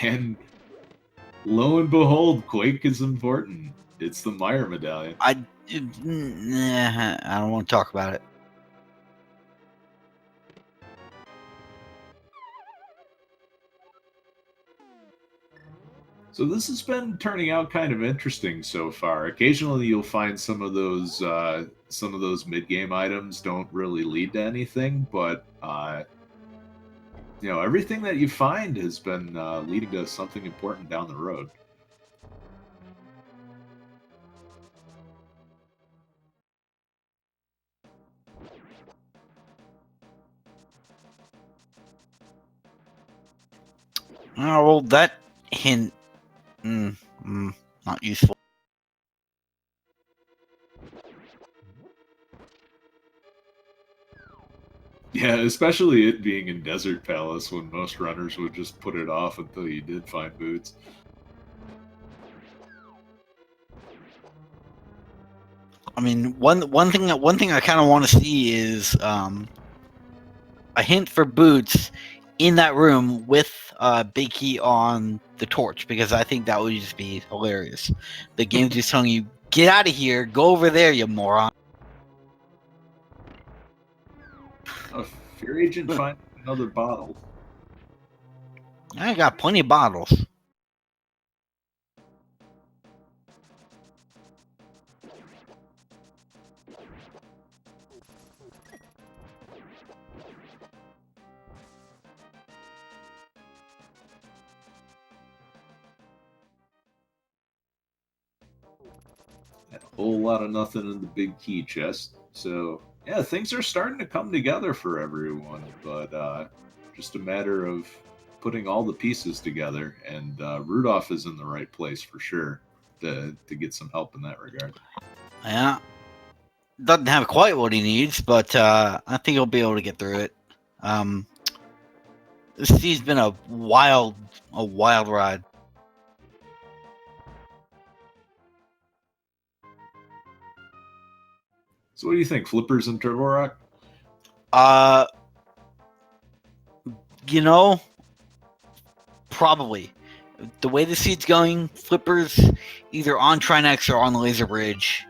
And lo and behold, Quake is important. It's the Meyer medallion. I don't want to talk about it. So this has been turning out kind of interesting so far. Occasionally, you'll find some of those mid-game items don't really lead to anything, but everything that you find has been leading to something important down the road. Oh, well, that hint, not useful. Yeah, especially it being in Desert Palace when most runners would just put it off until you did find boots. I mean, one thing I kind of want to see is a hint for boots in that room with Big Key on the torch, because I think that would just be hilarious. The game's just telling you, get out of here, go over there, you moron. A Fear Agent finds another bottle. I got plenty of bottles. A whole lot of nothing in the big key chest. So yeah, things are starting to come together for everyone, but just a matter of putting all the pieces together. And Rudolph is in the right place for sure to get some help in that regard. Yeah, doesn't have quite what he needs, but I think he'll be able to get through it. This season's been a wild ride. So what do you think, Flippers and Turtle Rock? You know, probably. The way the seed's going, Flippers either on Trinex or on the Laser Bridge,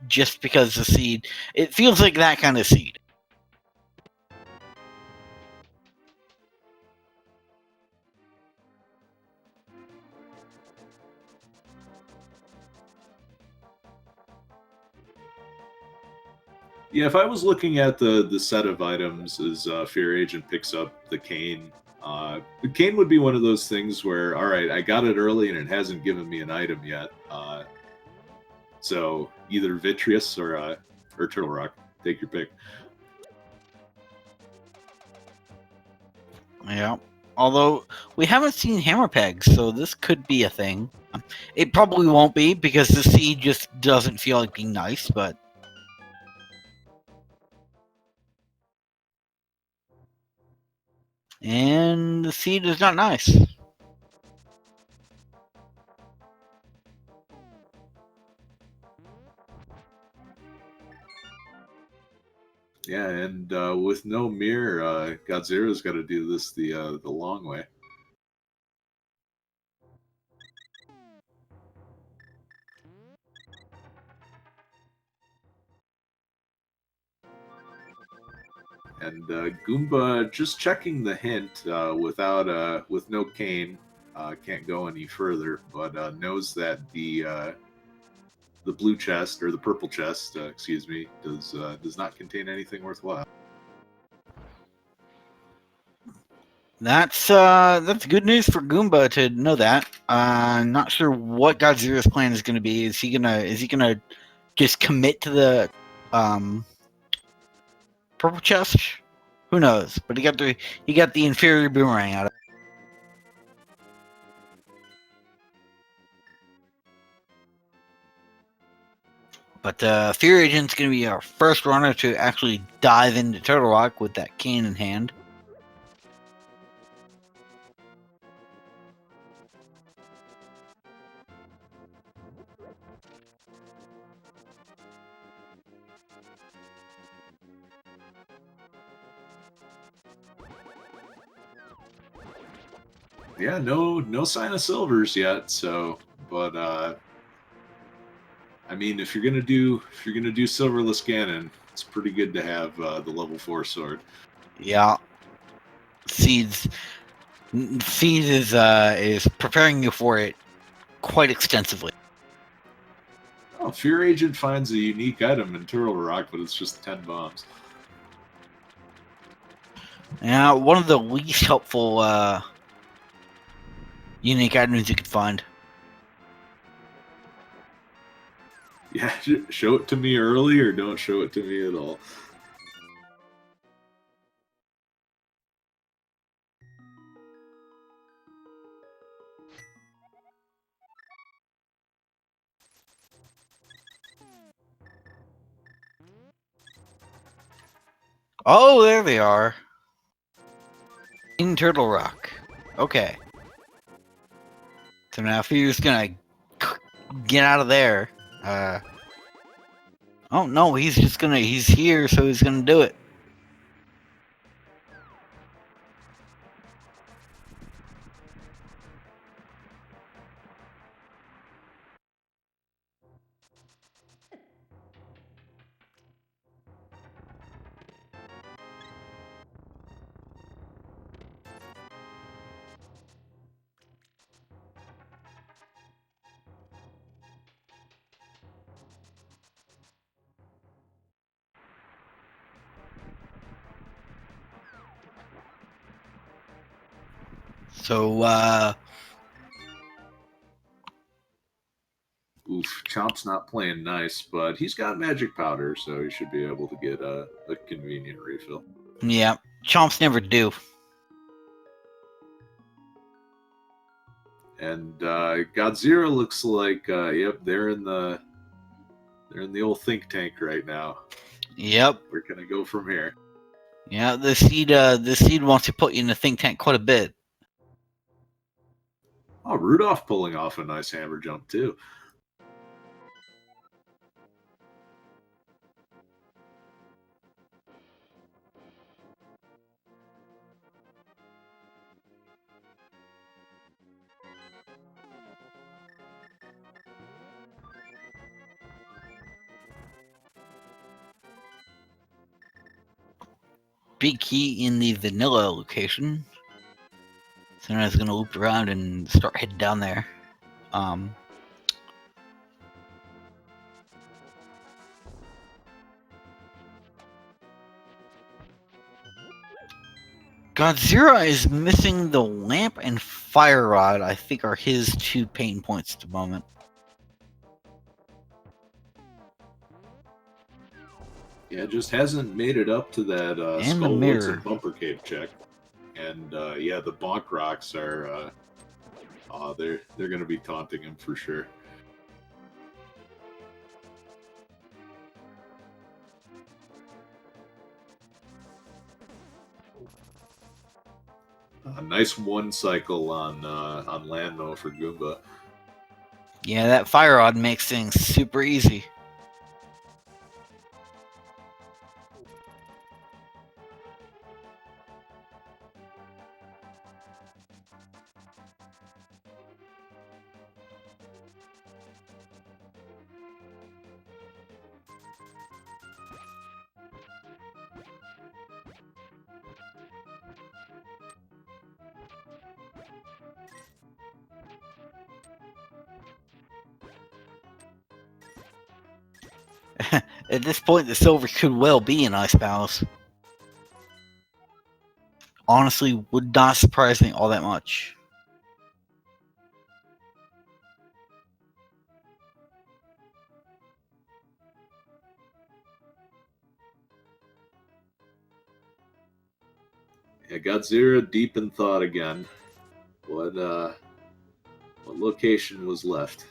just because the seed, it feels like that kind of seed. Yeah, if I was looking at the set of items as Fear Agent picks up the cane would be one of those things where, all right, I got it early and it hasn't given me an item yet. So either Vitreous or Turtle Rock, take your pick. Yeah. Although we haven't seen hammer pegs, so this could be a thing. It probably won't be because the seed just doesn't feel like being nice, but. And the seed is not nice. Yeah, and with no mirror, Godzera's got to do this the long way. And Goomba just checking the hint with no cane, can't go any further, but knows that the blue chest or the purple chest, excuse me, does not contain anything worthwhile. That's good news for Goomba to know that. I'm not sure what Godzera's plan is going to be. Is he gonna just commit to the purple chest? Who knows? But he got the inferior boomerang out of it. But Fear Agent's going to be our first runner to actually dive into Turtle Rock with that cane in hand. Yeah, no sign of silvers yet. So, but I mean, if you're gonna do silverless Ganon, it's pretty good to have the level 4 sword. Yeah, Seed is preparing you for it quite extensively. Oh, Fear Agent finds a unique item in Turtle Rock, but it's just 10 bombs. Yeah, one of the least helpful unique items you could find. Yeah, show it to me early or don't show it to me at all. Oh, there they are. In Turtle Rock. Okay. So now if you're just gonna get out of there, oh no, he's here, so he's gonna do it. So, Oof, Chomp's not playing nice, but he's got magic powder, so he should be able to get a convenient refill. yeah, Chomps never do. And Godzilla looks like, yep, they're in the old think tank right now. Yep. We're gonna go from here. Yeah, the seed wants to put you in the think tank quite a bit. Oh, Rudolph pulling off a nice hammer jump too. Big key in the vanilla location. So now it's gonna loop around and start heading down there. Godzilla is missing the lamp and fire rod. I think are his two pain points at the moment. Yeah, just hasn't made it up to that And the Skull Woods mirror. and Bumper Cave check. And yeah, the bonk rocks are they're gonna be taunting him for sure. A nice one cycle on Landmo for Goomba. Yeah, that fire rod makes things super easy. At this point, the silver could well be an Ice Palace. Honestly, would not surprise me all that much. Yeah, Godzilla deep in thought again. What location was left?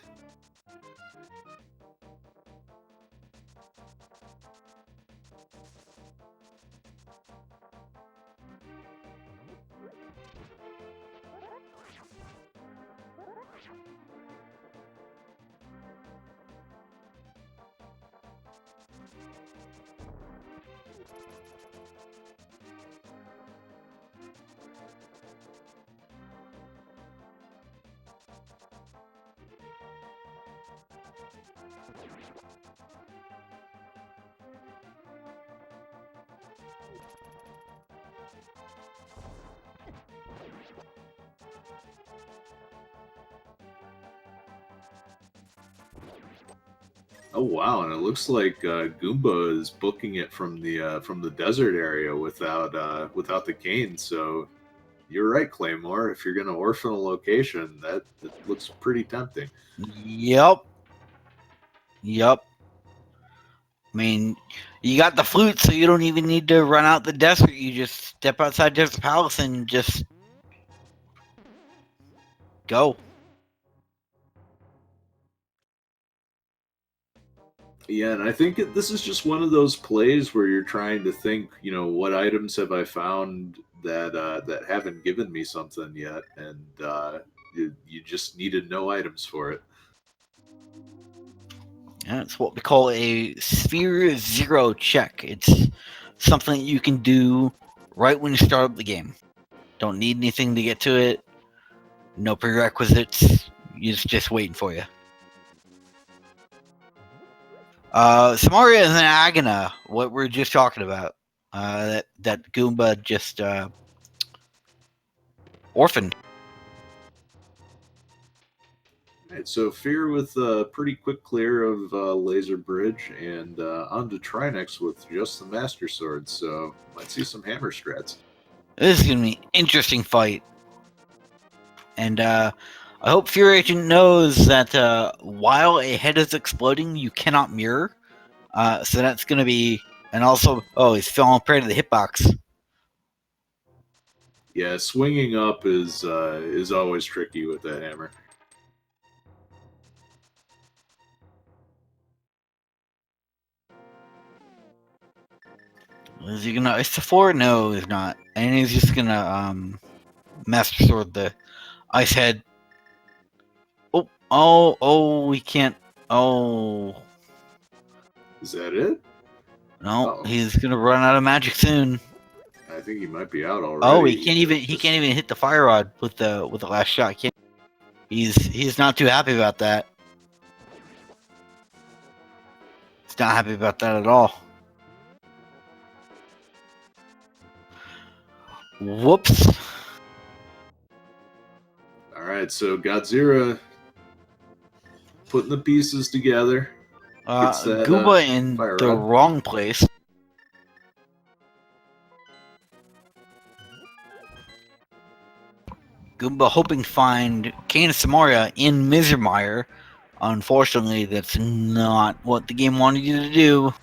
Oh wow! And it looks like Goomba is booking it from the desert area without the cane. So you're right, Claymore. If you're going to orphan a location, that looks pretty tempting. Yep. Yep. I mean, you got the flute, so you don't even need to run out the desert. You just step outside Desert Palace and just go. Yeah, and I think this is just one of those plays where you're trying to think, what items have I found that haven't given me something yet, and you just needed no items for it. Yeah, it's what we call a sphere zero check. It's something you can do right when you start up the game. Don't need anything to get to it. No prerequisites. It's just waiting for you. Samaria and then Agana, what we're just talking about. That Goomba just orphaned. Right, so Fear with a pretty quick clear of Laser Bridge, and on to Trinex with just the Master Sword, so might see some hammer strats. This is gonna be an interesting fight. And I hope Fear Agent knows that while a head is exploding, you cannot mirror. So that's gonna be, and also, he's falling prey to the hitbox. Yeah, swinging up is always tricky with that hammer. Is he gonna ice the floor? No, he's not. And he's just gonna Master Sword the ice head. We can't. Oh. Is that it? No, Uh-oh. he's gonna run out of magic soon. I think he might be out already. Oh, he can't even hit the fire rod with the last shot. He's not too happy about that. He's not happy about that at all. Whoops. All right, so Godzilla putting the pieces together. Goomba in the wrong place. Goomba hoping to find Kane Samaria in Misermire. Unfortunately, that's not what the game wanted you to do.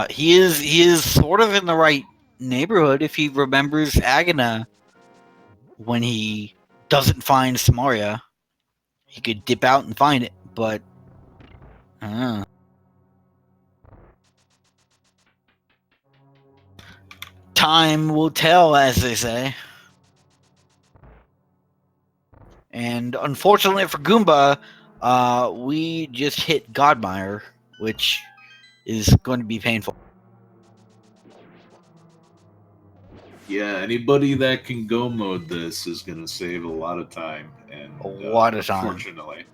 He is sort of in the right neighborhood if he remembers Agana when he doesn't find Samaria. He could dip out and find it, but time will tell, as they say. And unfortunately for Goomba, we just hit Godmire, which is going to be painful. Yeah, anybody that can go mode this is going to save a lot of time. And A lot of time. Unfortunately.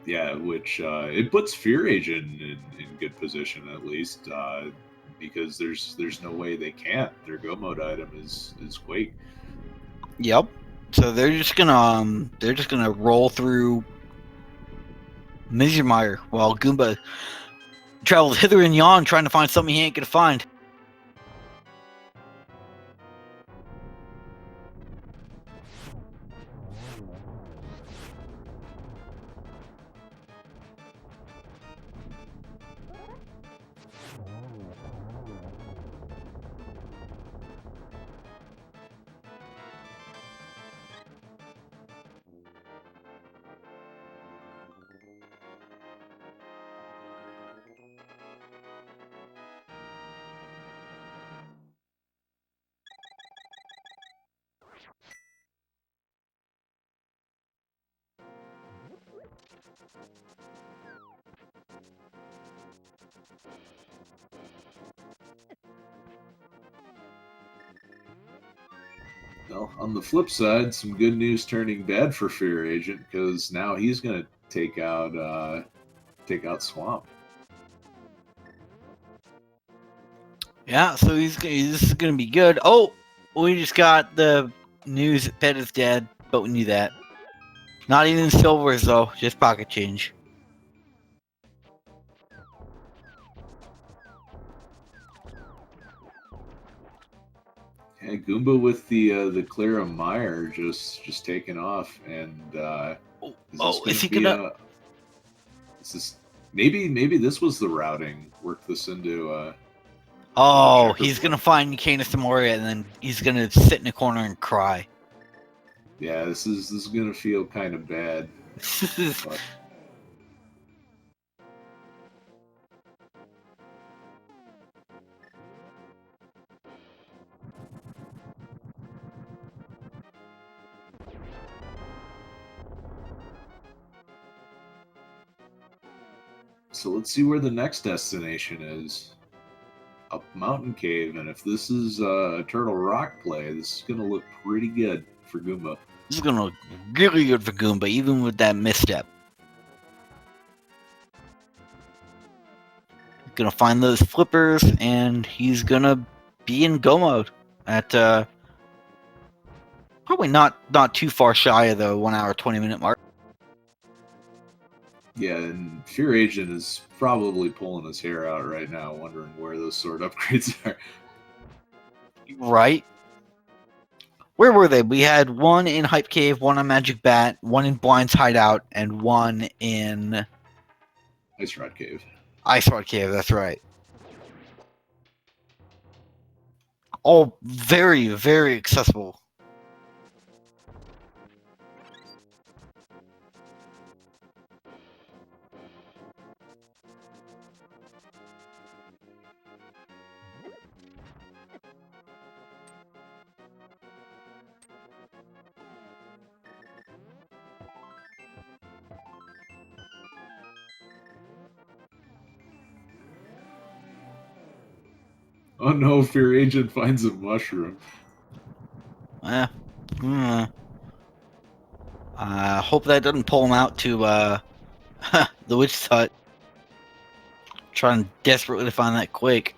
Yeah, which it puts Fear Agent in good position at least, because there's no way they can't. Their go mode item is Quake. Yep. So they're just gonna roll through Misermire while Goomba travels hither and yon trying to find something he ain't gonna find. Well, on the flip side, some good news turning bad for Fear Agent because now he's going to take out Swamp. Yeah, so this is gonna be good. Oh, we just got the news that Pet is dead, but we knew that. Not even silvers though, just pocket change. Yeah, Goomba with the clear of Mire just taking off, and is he gonna? This is maybe this was the routing. Work this into. He's gonna find Canis Moria and then he's gonna sit in a corner and cry. Yeah, this is gonna feel kind of bad. But so let's see where the next destination is. Up Mountain Cave, and if this is a Turtle Rock play, this is gonna look pretty good for Goomba. This is gonna look really good for Goomba, even with that misstep. Gonna find those flippers, and he's gonna be in go mode at probably not too far shy of the 1 hour 20-minute mark. Yeah, and Fear Agent is probably pulling his hair out right now, wondering where those sword upgrades are. Right? Where were they? We had one in Hype Cave, one on Magic Bat, one in Blind's Hideout, and one in Ice Rod Cave. Ice Rod Cave, that's right. All very, very accessible. Oh no, Fear Agent finds a mushroom. Hope that doesn't pull him out to the Witch's Hut. Trying desperately to find that Quake.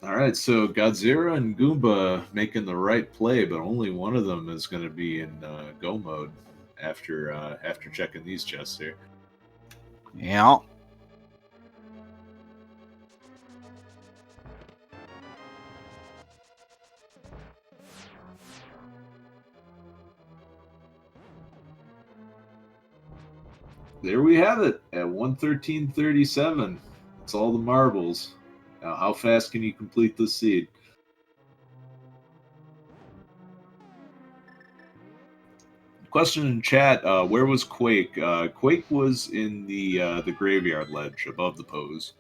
All right, so Godzilla and Goomba making the right play, but only one of them is going to be in go mode after checking these chests here. Yeah. There we have it at 113.37. That's all the marbles. Now, how fast can you complete this seed? Question in chat: where was Quake? Quake was in the graveyard ledge above the pose.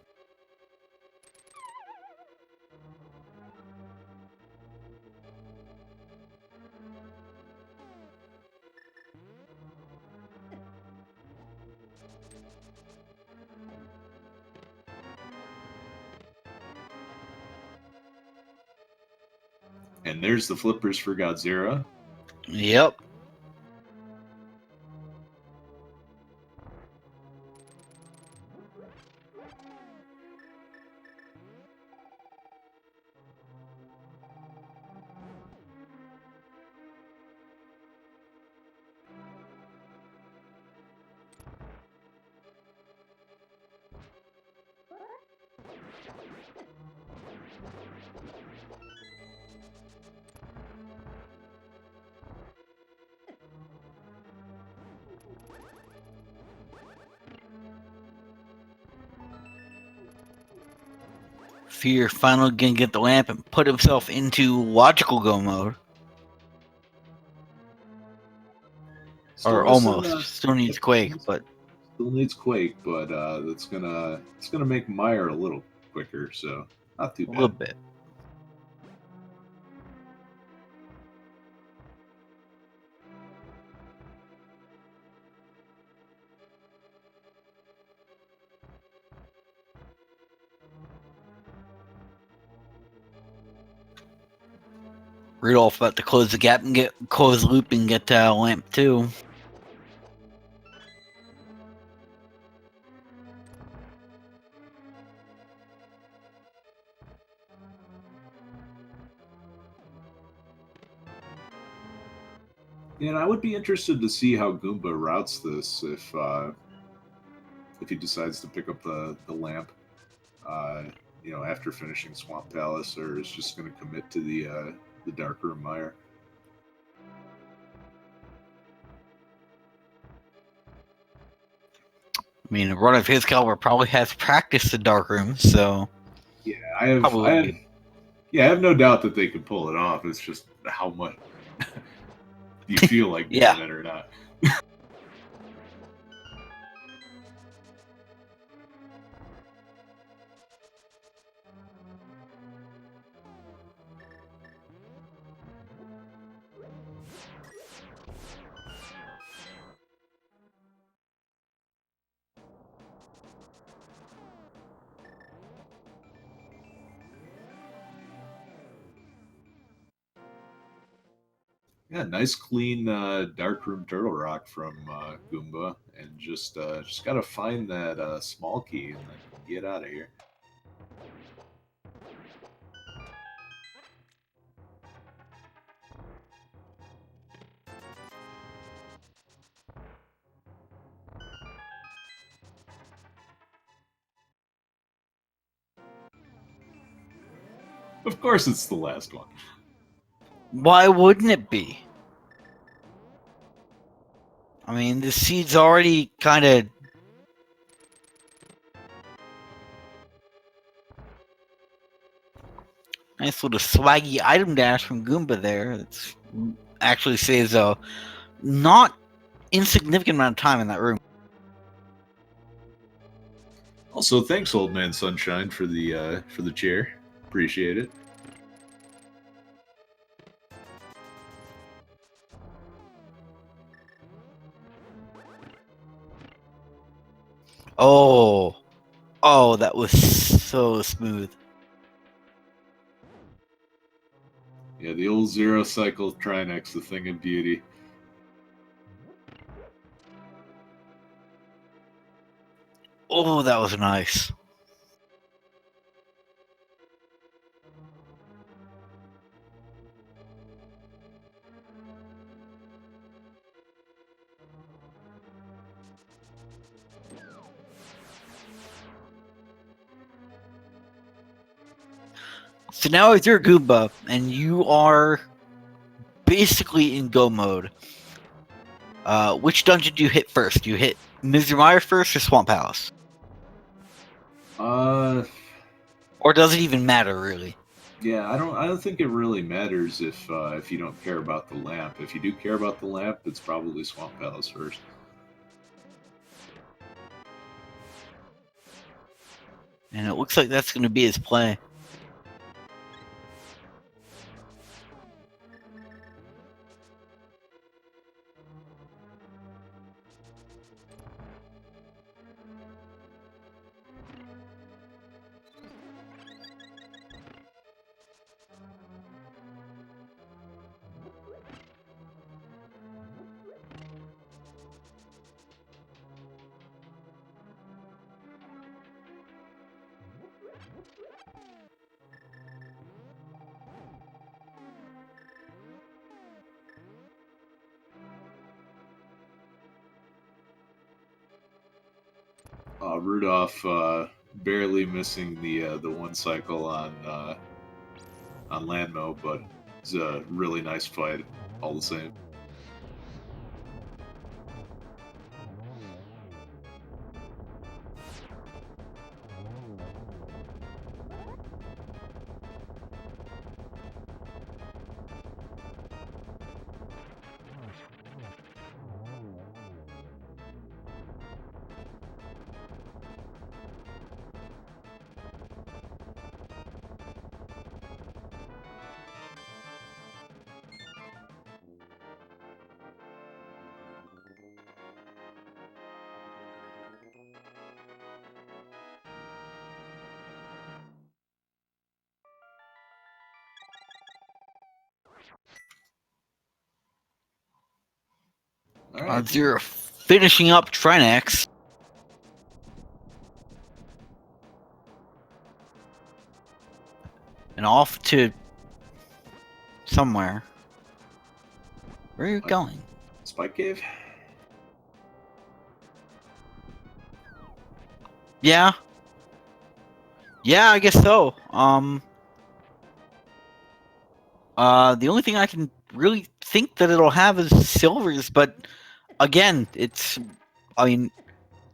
And there's the flippers for Godzilla. Yep. Fear finally gonna get the lamp and put himself into logical go mode. Or almost. Still needs Quake, but still needs Quake, but it's gonna make Meyer a little quicker, so not too a bad. little bit. Rudolph about to close the gap and close the loop and get lamp too. And I would be interested to see how Goomba routes this if he decides to pick up the lamp, after finishing Swamp Palace, or is just going to commit to darkroom mire. I mean, a runner of his caliber probably has practiced the darkroom, so Yeah, I have no doubt that they could pull it off. It's just how much do you feel like doing Yeah. it or not? Yeah, nice clean darkroom turtle rock from Goomba, and just gotta find that small key and then get out of here. Of course, it's the last one. Why wouldn't it be? I mean, the seed's already kind of... Nice little swaggy item dash from Goomba there. It's actually saves a not insignificant amount of time in that room. Also, thanks, Old Man Sunshine, for the chair. Appreciate it. Oh, that was so smooth. Yeah, the old zero cycle Trinex, the thing of beauty. Oh, that was nice. So now with your Goomba, and you are basically in go mode, which dungeon do you hit first? Do you hit Mr. Mire first or Swamp Palace? Or does it even matter, really? Yeah, I don't think it really matters if you don't care about the lamp. If you do care about the lamp, it's probably Swamp Palace first. And it looks like that's going to be his play. Rudolph barely missing the one cycle on Landmo, but it's a really nice fight all the same. All right. Zero finishing up Trinex. And off to somewhere. Where are you going? Spike Cave? Yeah. Yeah, I guess so. The only thing I can really think that it'll have is silvers, but again, I mean,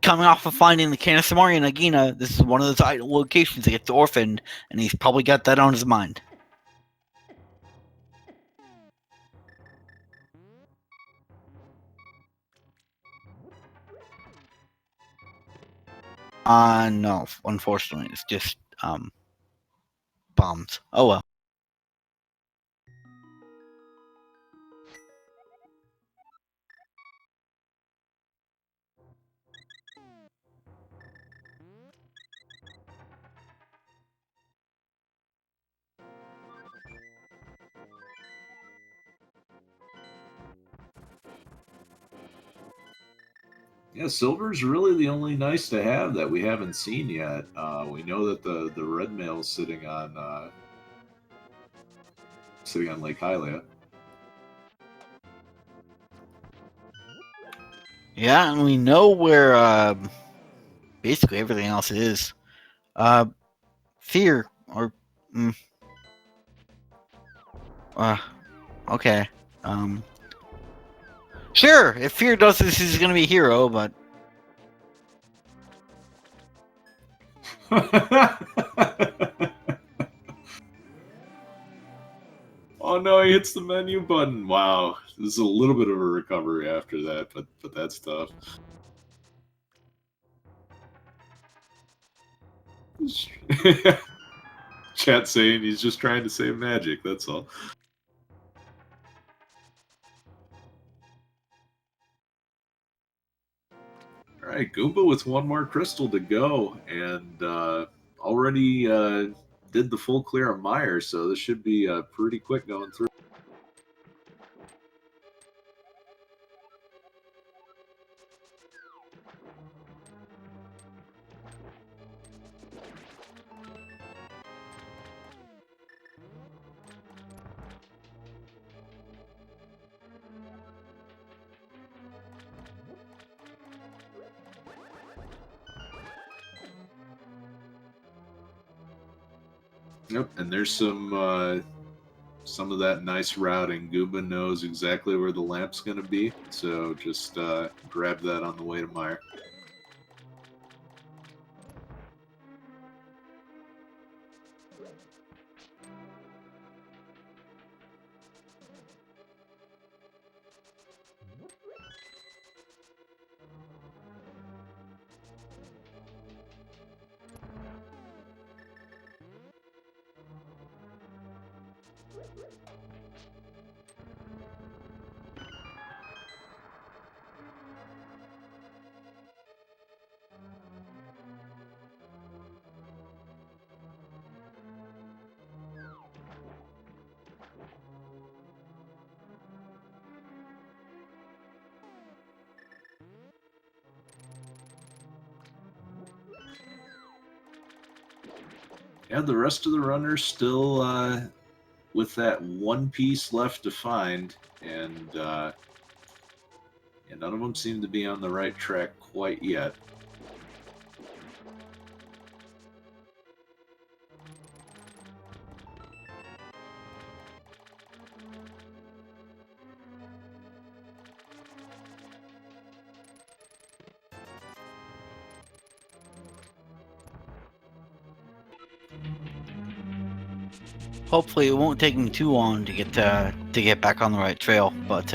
coming off of finding the Canisamari in Nagina, this is one of those idle locations that gets orphaned, and he's probably got that on his mind. No, unfortunately, it's just bombs. Oh well. Yeah, silver's really the only nice to have that we haven't seen yet. We know that the red mail's sitting on Lake Hylia. Yeah, and we know where basically everything else is. Fear or okay. Sure, if Fear does this, he's gonna be a hero, but Oh no, he hits the menu button. Wow. This is a little bit of a recovery after that, but that's tough. Chat saying he's just trying to save magic, that's all. Alright, Goomba with one more crystal to go, and already did the full clear on Meyer, so this should be pretty quick going through. Yep, and there's some of that nice routing. Goomba knows exactly where the lamp's going to be, so just grab that on the way to Meyer. Yeah, the rest of the runners still with that one piece left to find, and none of them seem to be on the right track quite yet. hopefully it won't take him too long to get back on the right trail. But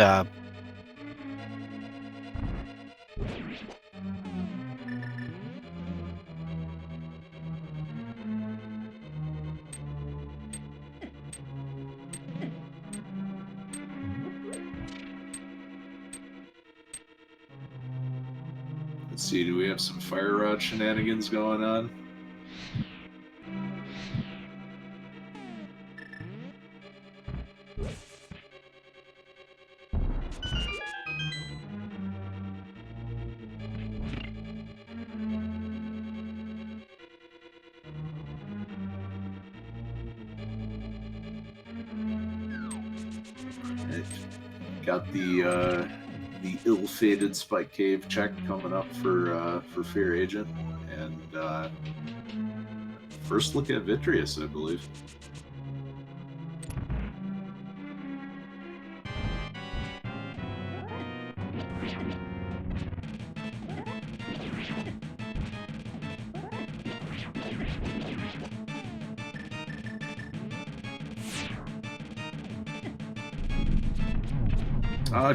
Let's see, do we have some fire rod shenanigans going on? Got the ill-fated Spike Cave check coming up for Fear Agent, and first look at Vitreous, I believe.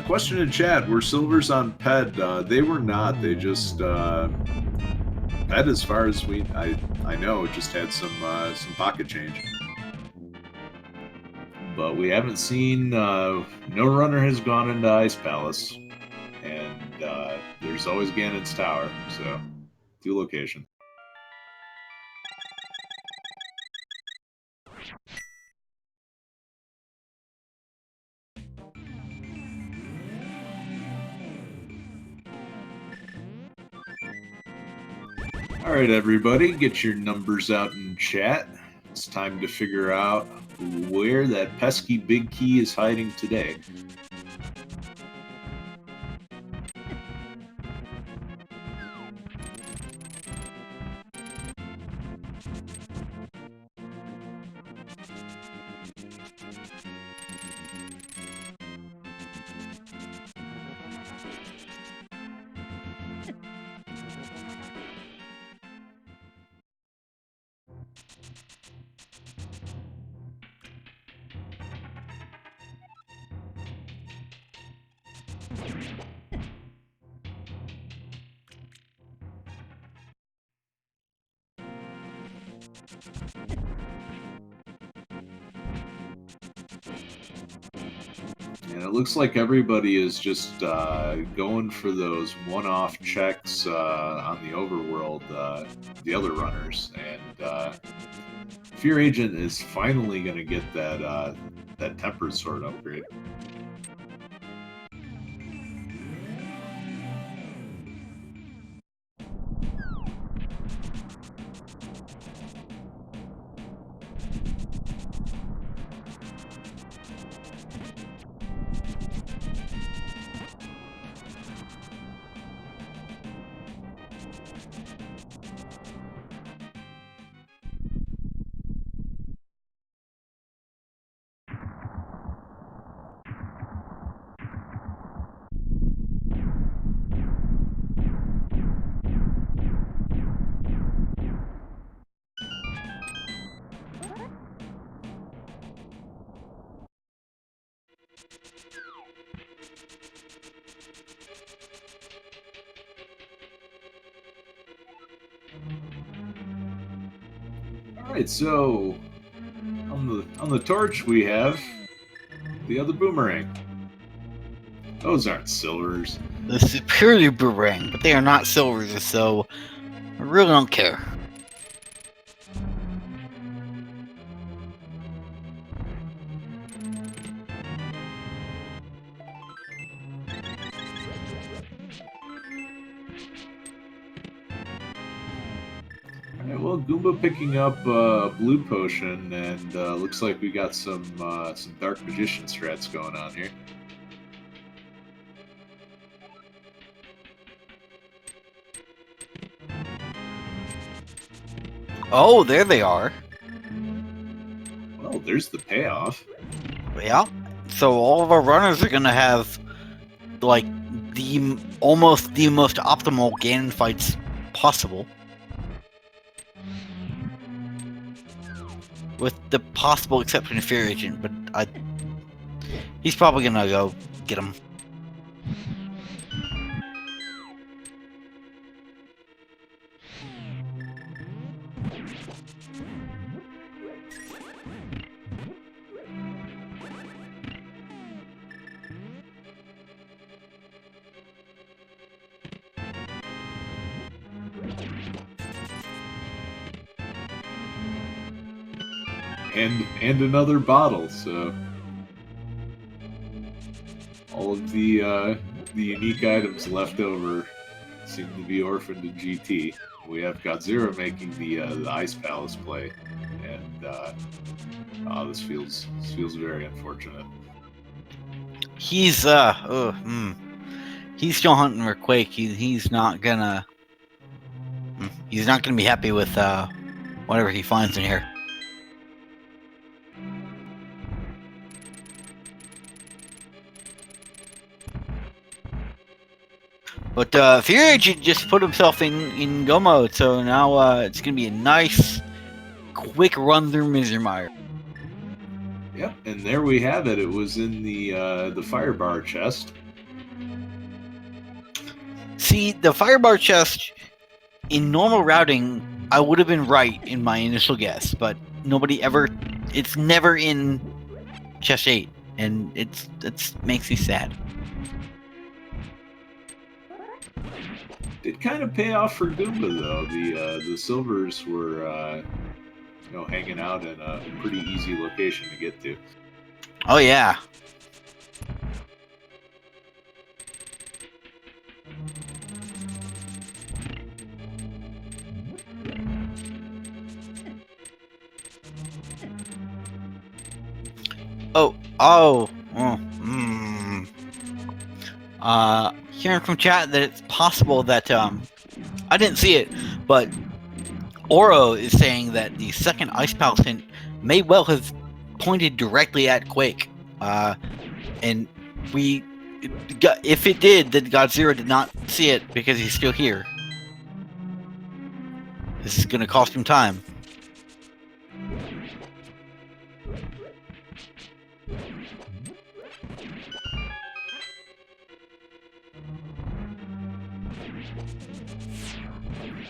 Question in chat: were silvers on PED? They were not. They just PED, as far as I know, just had some pocket change. But we haven't seen. No runner has gone into Ice Palace, and there's always Ganon's Tower. So, two location. All right, everybody, get your numbers out in chat. It's time to figure out where that pesky big key is hiding today. And it looks like everybody is just going for those one-off checks on the overworld, the other runners, and Fear Agent is finally going to get that Tempered Sword upgrade. Alright, so on the torch we have the other boomerang. Those aren't silvers. The superior boomerang, but they are not silvers, so I really don't care. Alright, well, Goomba picking up a blue potion, and looks like we got some Dark Magician strats going on here. Oh, there they are. Well, there's the payoff. Yeah. So all of our runners are gonna have like almost the most optimal Ganon fights possible, with the possible exception of Fear Agent. But he's probably gonna go get him. And another bottle, so all of the unique items left over seem to be orphaned to GT. We have Godzilla making the Ice Palace play, and this feels very unfortunate. He's he's still hunting for Quake. He's not gonna be happy with whatever he finds in here. But Fury just put himself in go mode, so now it's going to be a nice, quick run through Misermeyer. Yep, and there we have it. It was in the firebar chest. See, the firebar chest, in normal routing, I would have been right in my initial guess, but it's never in chest 8, and it makes me sad. Did kind of pay off for Goomba though. The silvers were hanging out in a pretty easy location to get to. Oh yeah. Hearing from chat that it's possible that I didn't see it, but Oro is saying that the second Ice Palace hint may well have pointed directly at Quake, and if it did, then Godzilla did not see it because he's still here. This is going to cost him time.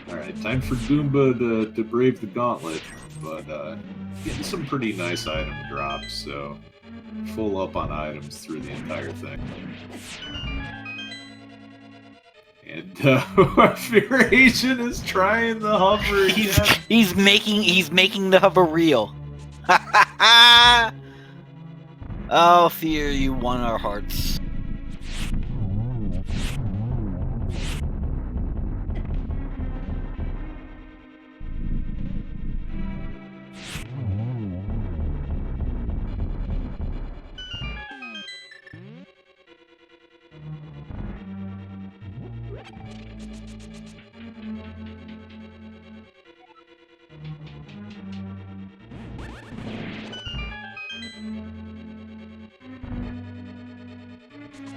Alright, time for Goomba to brave the gauntlet, but getting some pretty nice item drops, so full up on items through the entire thing. And Fear Agent is trying the hover again. He's making the hover real. Oh, Fear, you won our hearts.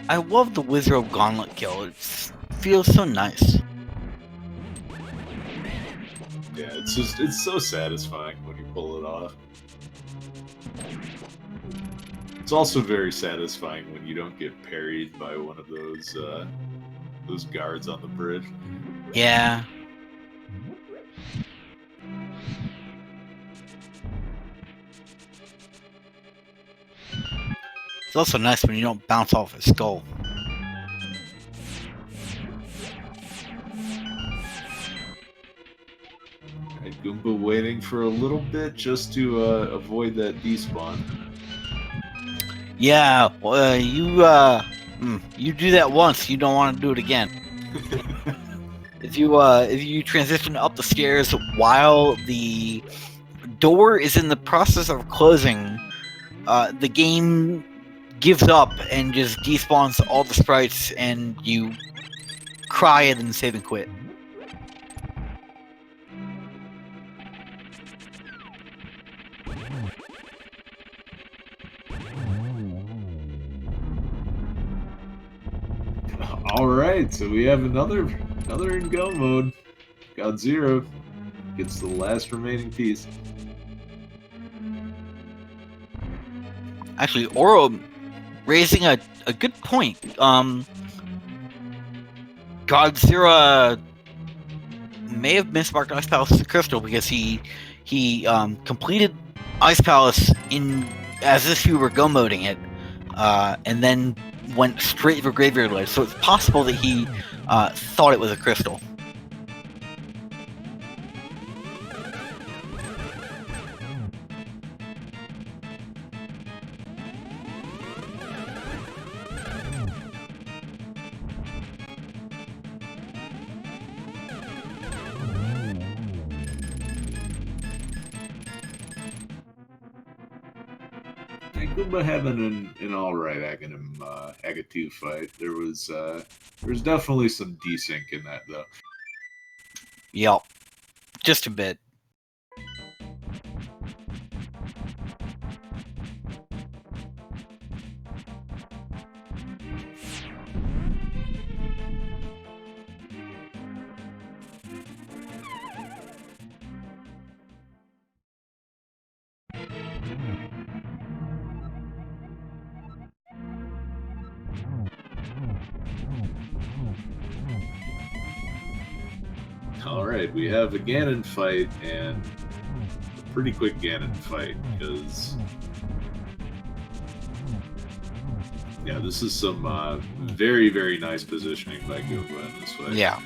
I love the Wizard Gauntlet kill. It feels so nice. Yeah, it's so satisfying when you pull it off. It's also very satisfying when you don't get parried by one of those guards on the bridge. Yeah. It's also nice when you don't bounce off his skull. Right, Goomba waiting for a little bit just to avoid that despawn. Yeah, well, you do that once, you don't want to do it again. If you transition up the stairs while the door is in the process of closing, the game gives up and just despawns all the sprites, and you cry and then save and quit. All right, so we have another in go mode. Godzilla gets the last remaining piece. Actually, Oro raising a good point. Godzilla may have mismarked Ice Palace as a crystal because he completed Ice Palace as if you were go moding it, and then went straight for Graveyard Ledge. So it's possible that he thought it was a crystal. Goomba having an alright Aghanim 2 fight. There was definitely some desync in that though. Yep. Just a bit. All right, we have a Ganon fight, and a pretty quick Ganon fight, because yeah, this is some very, very nice positioning by Goomba in this fight. Yeah.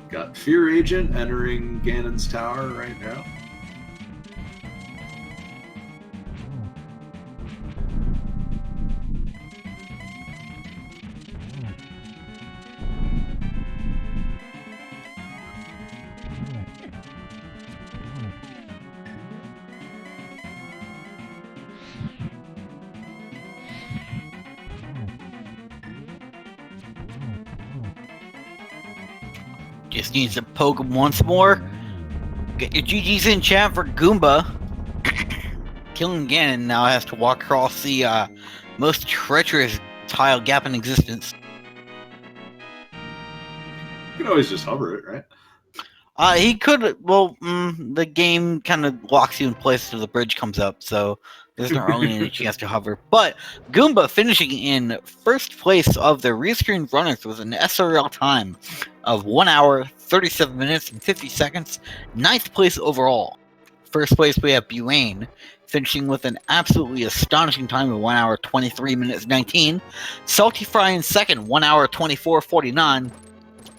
Got Fear Agent entering Ganon's tower right now. Just needs to poke him once more. Get your GG's in chat for Goomba. Killing Ganon now has to walk across the most treacherous tile gap in existence. You can always just hover it, right? He could. Well, the game kind of locks you in place until the bridge comes up, so there's not really any chance to hover. But Goomba finishing in first place of the rescreened runners with an SRL time of 1 hour, 37 minutes, and 50 seconds. 9th place overall. First place we have Bulaine finishing with an absolutely astonishing time of 1 hour, 23 minutes, 19. Salty Fry in second, 1 hour, 24:49.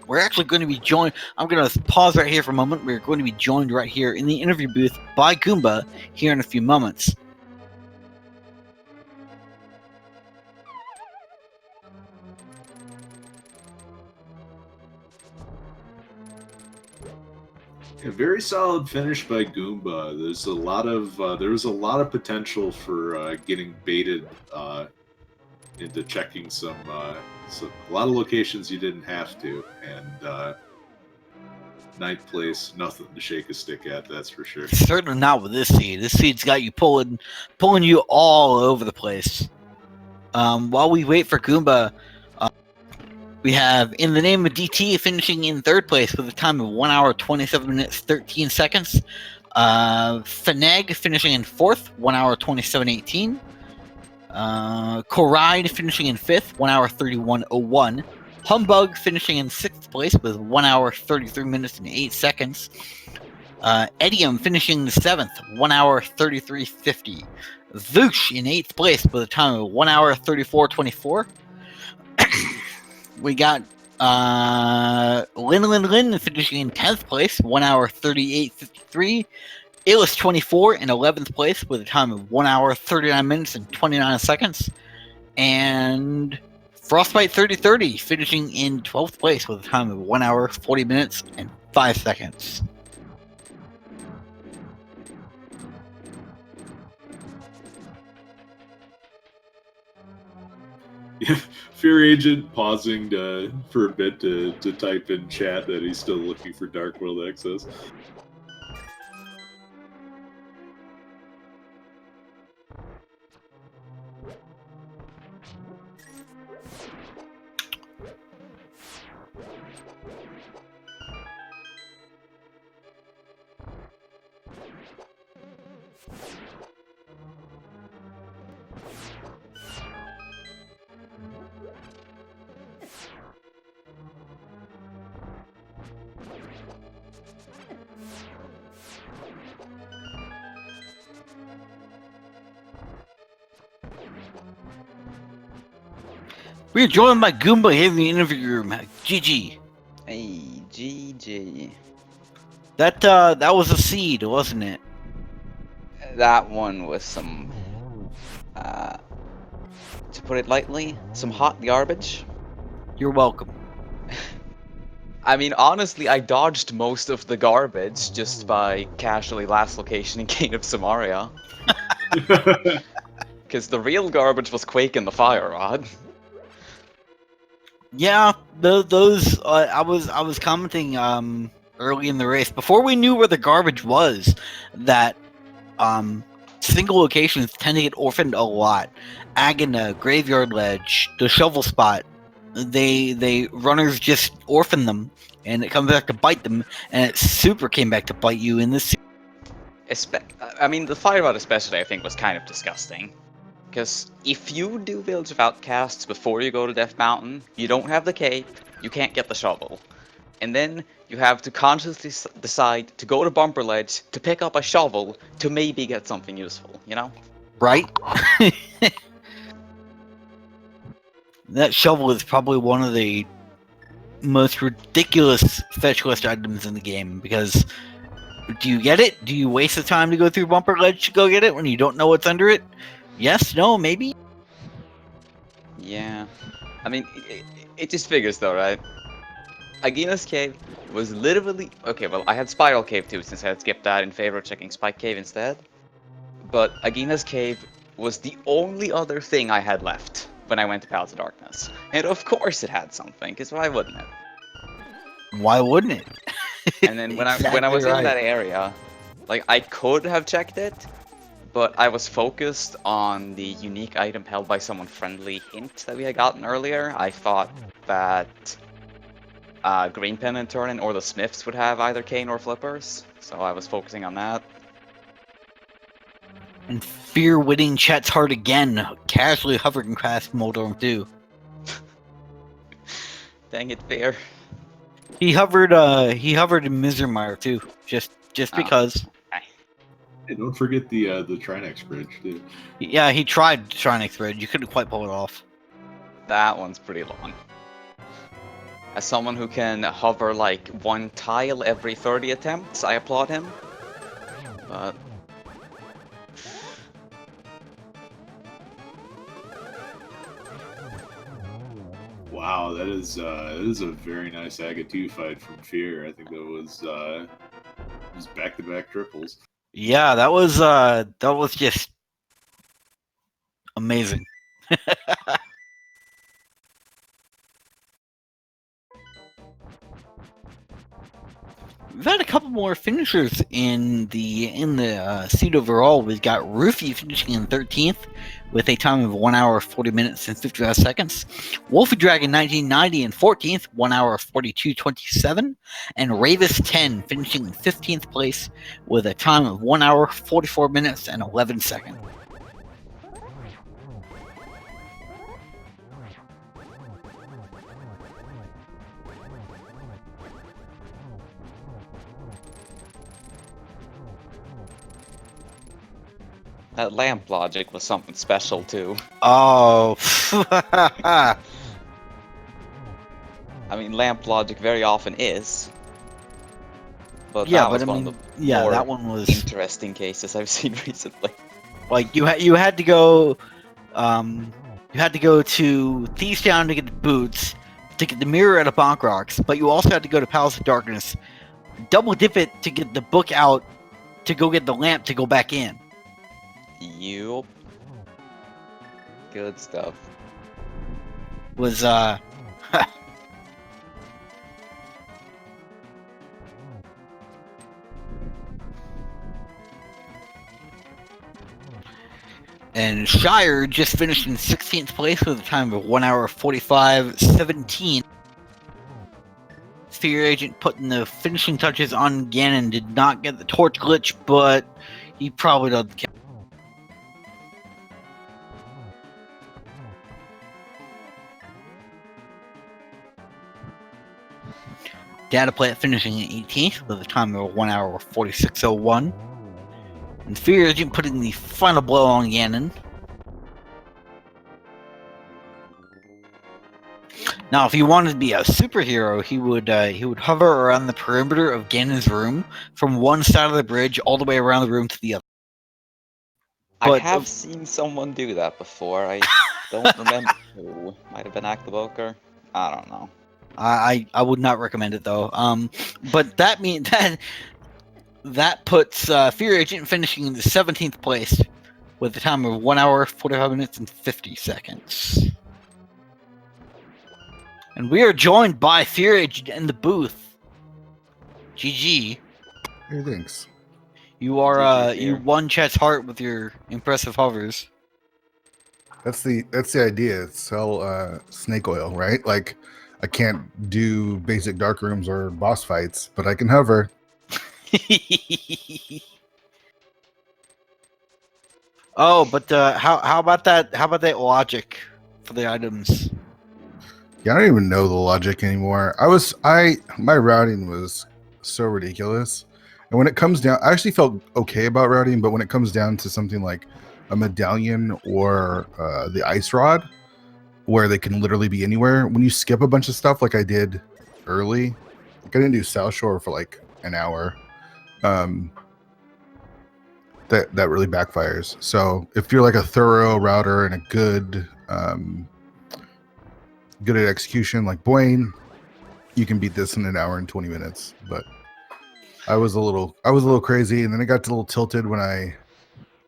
We're actually going to be joined. I'm going to pause right here for a moment. We're going to be joined right here in the interview booth by Goomba here in a few moments. A very solid finish by Goomba. There was a lot of potential for getting baited into checking a lot of locations you didn't have to, and 9th place, nothing to shake a stick at, that's for sure. Certainly not with this seed. This seed's got you pulling you all over the place. While we wait for Goomba, we have In the Name of DT finishing in 3rd place with a time of 1 hour, 27 minutes, 13 seconds. Fineg finishing in 4th, 1 hour, 27:18. Corride finishing in 5th, 1 hour, 31:01. Humbug finishing in 6th place with 1 hour, 33 minutes, and 8 seconds. Edium finishing in 7th, 1 hour, 33:50. Voosh in 8th place with a time of 1 hour, 34:24. We got Lin finishing in 10th place, 1 hour, 38:53. Illis 24 in 11th place with a time of 1 hour, 39 minutes, and 29 seconds. And Frostbite 3030 finishing in 12th place with a time of 1 hour, 40 minutes, and 5 seconds. Yeah, Fear Agent pausing for a bit to type in chat that he's still looking for Dark World access. We're joined by Goomba here in the interview room. GG. Hey, GG. That was a seed, wasn't it? That one was some, to put it lightly, some hot garbage. You're welcome. I mean, honestly, I dodged most of the garbage just by casually last location in King of Samaria. Because the real garbage was Quake and the Fire Rod. Yeah, those I was commenting early in the race before we knew where the garbage was that single locations tend to get orphaned a lot. Agana, Graveyard Ledge, the Shovel Spot. They runners just orphan them, and it comes back to bite them, and it super came back to bite you in this. I mean, the fire rod especially, I think, was kind of disgusting. Because if you do Village of Outcasts before you go to Death Mountain, you don't have the cape, you can't get the shovel. And then you have to consciously decide to go to Bumper Ledge to pick up a shovel to maybe get something useful, you know? Right? That shovel is probably one of the most ridiculous fetch quest items in the game, because do you get it? Do you waste the time to go through Bumper Ledge to go get it when you don't know what's under it? Yes, no, maybe? Yeah. I mean, it just figures though, right? Agina's Cave was literally... Okay, well, I had Spiral Cave too, since I had skipped that in favor of checking Spike Cave instead. But Agina's Cave was the only other thing I had left when I went to Palace of Darkness. And of course it had something, because why wouldn't it? Why wouldn't it? And then when I was in that area, like, I could have checked it, but I was focused on the unique item held by someone friendly hint that we had gotten earlier. I thought that Green Pen and Turnin or the Smiths would have either cane or flippers, so I was focusing on that. And fear winning Chet's heart again, casually hovering past Moldorm 2. Dang it, Fear. He hovered in Misermire too, just because. Okay. Hey, don't forget the Trinex bridge too. Yeah, he tried Trinex Bridge. You couldn't quite pull it off. That one's pretty long. As someone who can hover like one tile every 30 attempts, I applaud him. But Wow, that is a very nice Aga 2 fight from Fear. I think that was back-to-back triples. Yeah, that was just amazing. We've had a couple more finishers in the seed overall. We've got Roofy finishing in 13th with a time of 1 hour 40 minutes and 55 seconds. Wolfie Dragon 1990 in 14th, 1 hour 42:27, and Ravis 10 finishing in 15th place with a time of 1 hour 44 minutes and 11 seconds. that lamp logic was something special too. Oh. I mean, lamp logic very often is. But Yeah, that was but I one mean, of the yeah, more that one was interesting cases I've seen recently. like you had to go to Thieves Town to get the boots, to get the mirror out of Bonk Rocks, but you also had to go to Palace of Darkness, double dip it to get the book out, to go get the lamp to go back in. Yup. Good stuff. Was And Shire just finished in 16th place with a time of 1 hour 45:17. Fear Agent putting the finishing touches on Ganon did not get the torch glitch, but he probably doesn't care. Data Plant finishing in 18th with a time of 1 hour 46:01. And Fear Agent putting the final blow on Ganon. Now, if he wanted to be a superhero, he would hover around the perimeter of Ganon's room from one side of the bridge all the way around the room to the other. I But- have seen someone do that before. I don't remember who. Might have been Aktaboker. I don't know. I would not recommend it though. But that means that puts Fear Agent finishing in the 17th place with a time of 1 hour 45 minutes and 50 seconds. And we are joined by Fear Agent in the booth. GG. Hey, thanks. You are GG's you here. won Chet's heart with your impressive hovers. That's the idea. Sell snake oil, right? Like, I can't do basic dark rooms or boss fights, but I can hover. Oh, but how about that? How about that logic for the items? Yeah, I don't even know the logic anymore. My routing was so ridiculous. And when it comes down, I actually felt okay about routing, but when it comes down to something like a medallion or the ice rod, where they can literally be anywhere, when you skip a bunch of stuff like I did early, like I didn't do South Shore for like an hour, that really backfires. So if you're like a thorough router and a good at execution like Blaine, you can beat this in an hour and 20 minutes. But I was a little crazy, and then I got a little tilted when I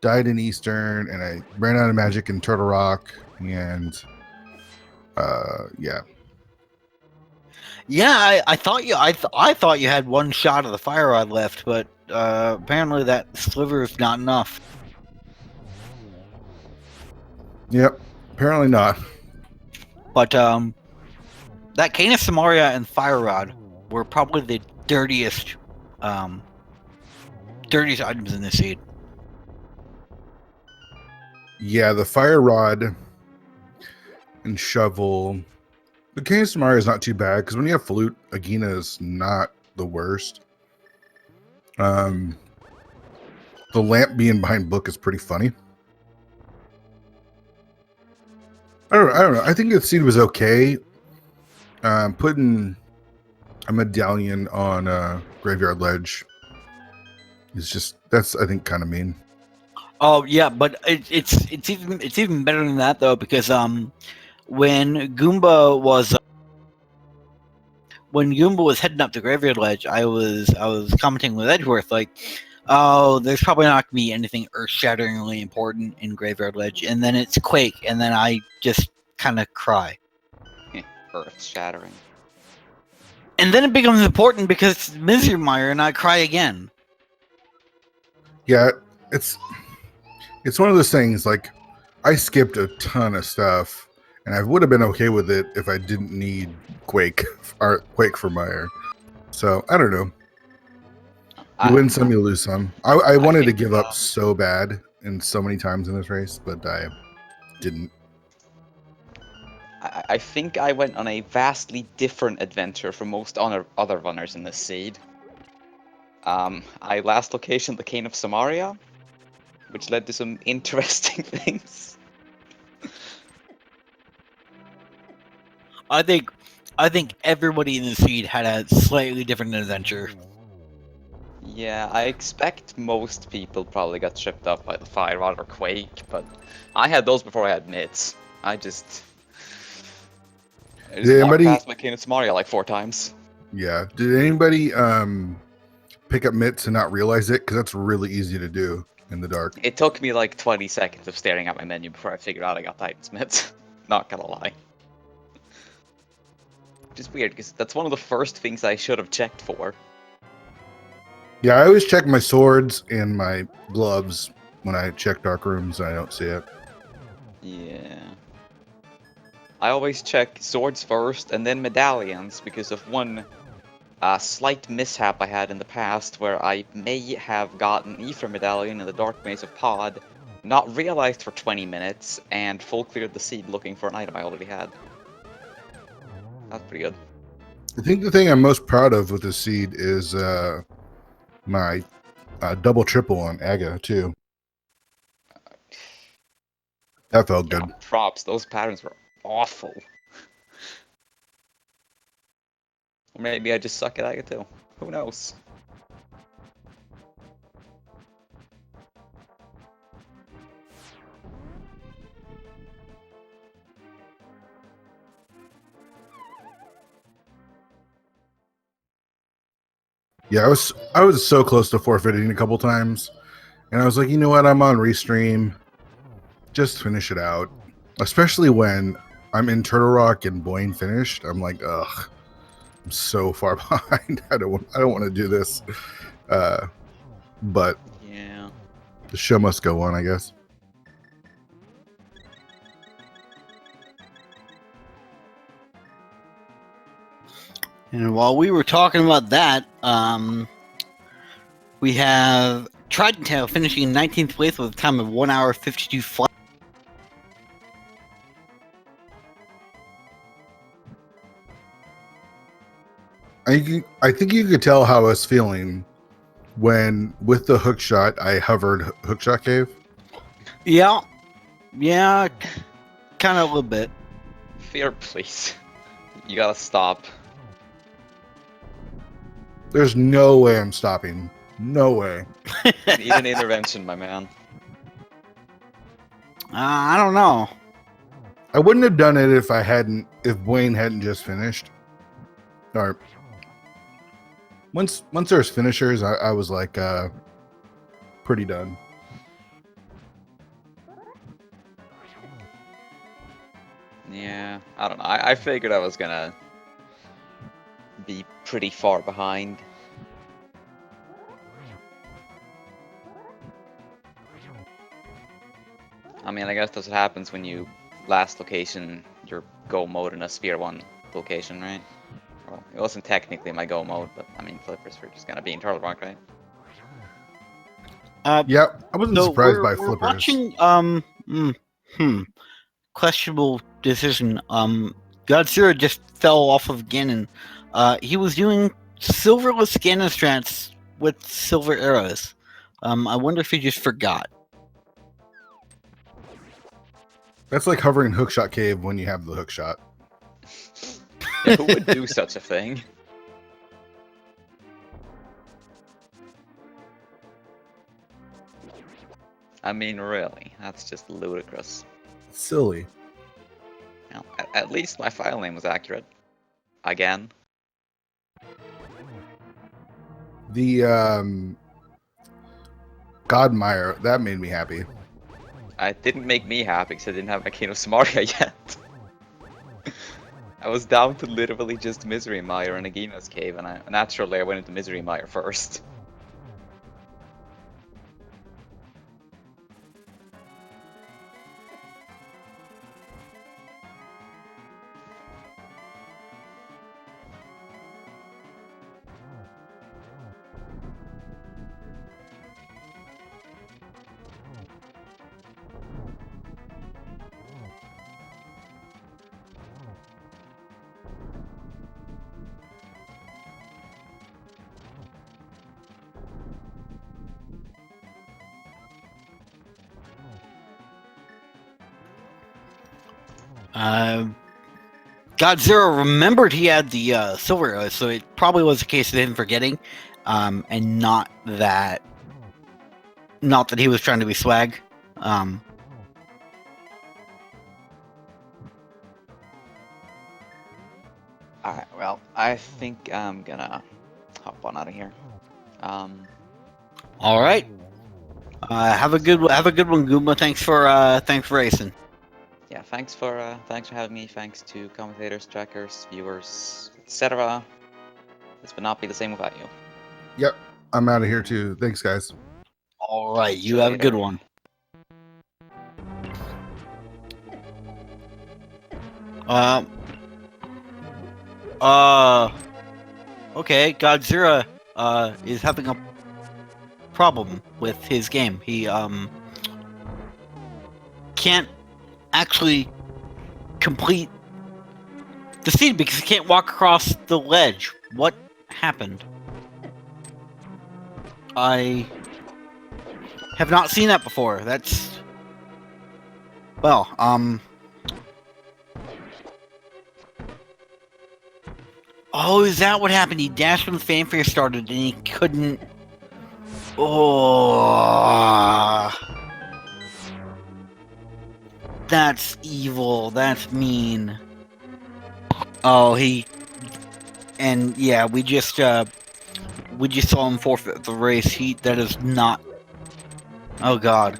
died in Eastern and I ran out of magic in Turtle Rock, and yeah. Yeah, I thought you had one shot of the fire rod left, but apparently that sliver is not enough. Yep, apparently not. But that Cane of Samaria and fire rod were probably the dirtiest items in this seed. Yeah, the fire rod and shovel. The Cane of Samaria is not too bad because when you have flute, Agina is not the worst. The lamp being behind book is pretty funny. I don't know. I think the seed was okay. Putting a medallion on Graveyard Ledge is that's I think kind of mean. Oh yeah, but it's even better than that though, because when Goomba was heading up the Graveyard Ledge, I was commenting with Edgeworth like, oh, there's probably not gonna be anything earth-shatteringly important in Graveyard Ledge, and then it's Quake, and then I just kind of cry. Earth-shattering. And then it becomes important because it's Misermire, and I cry again. Yeah, it's one of those things. Like, I skipped a ton of stuff, and I would have been okay with it if I didn't need Quake for Mire. So I don't know. You win some, you lose some. I wanted to give up so bad and so many times in this race, but I didn't. I think I went on a vastly different adventure from most other runners in this seed. I last locationed the Cane of Samaria, which led to some interesting things. I think everybody in the seed had a slightly different adventure. Yeah, I expect most people probably got tripped up by the fire rod or Quake, but I had those before I had mitts. I just walked past my Cane of Samaria like 4 times. Yeah. Did anybody pick up mitts and not realize it? Because that's really easy to do in the dark. It took me like 20 seconds of staring at my menu before I figured out I got Titan's mitts. Not gonna lie. Which is weird, because that's one of the first things I should have checked for. Yeah, I always check my swords and my gloves when I check dark rooms and I don't see it. Yeah. I always check swords first and then medallions because of one slight mishap I had in the past where I may have gotten Ether Medallion in the Dark Maze of Pod, not realized for 20 minutes, and full cleared the seed looking for an item I already had. That's pretty good. I think the thing I'm most proud of with the seed is my double triple on Aga too. That felt good. Props, those patterns were awful. Or maybe I just suck at Aga too. Who knows? Yeah, I was so close to forfeiting a couple times, and I was like, you know what? I'm on restream. Just finish it out. Especially when I'm in Turtle Rock and Boyne finished. I'm like, ugh, I'm so far behind. I don't want to do this. But The show must go on, I guess. And while we were talking about that, we have Trident Tail finishing in 19th place with a time of 1 hour 52 flat. I think you could tell how I was feeling when, with the hook shot, I hovered Hookshot Cave. Yeah, kind of a little bit. Fear, please. You gotta stop. There's no way I'm stopping. No way. Need an intervention, my man. I don't know. I wouldn't have done it if Wayne hadn't just finished. Or once there's finishers, I was like pretty done. Yeah, I don't know. I figured I was gonna be pretty far behind. I mean, I guess that's what happens when you last location your go mode in a Sphere 1 location, right? Well, it wasn't technically my go mode, but I mean, flippers were just gonna be in Turtle Rock, right? Yeah, I wasn't surprised by flippers. Watching, questionable decision. Godzilla just fell off of Ganon. He was doing silverless Ganon strats with silver arrows. I wonder if he just forgot. That's like hovering Hookshot Cave when you have the hookshot. Yeah, who would do such a thing? I mean, really, that's just ludicrous. Silly. You know, at least my file name was accurate. Again. The Godmire, that made me happy. It didn't make me happy because I didn't have my Kino Samaria yet. I was down to literally just Misery Mire and Agino's Cave, and naturally I went into Misery Mire first. Godzilla remembered he had the silver arrows, so it probably was a case of him forgetting, and not that he was trying to be swag. Alright, well, I think I'm gonna hop on out of here. All right. Have a good one, Goomba. Thanks for racing. Yeah, thanks for having me. Thanks to commentators, trackers, viewers, etc. This would not be the same without you. Yep, I'm out of here too. Thanks, guys. All right, you have a good one. Okay, Godzilla is having a problem with his game. He can't actually complete the scene because he can't walk across the ledge. What happened? I have not seen that before. That's... well, oh, is that what happened? He dashed when the fanfare started and he couldn't... oh... that's evil. That's mean. Oh, and yeah, we just saw him forfeit the race. That is not... oh god.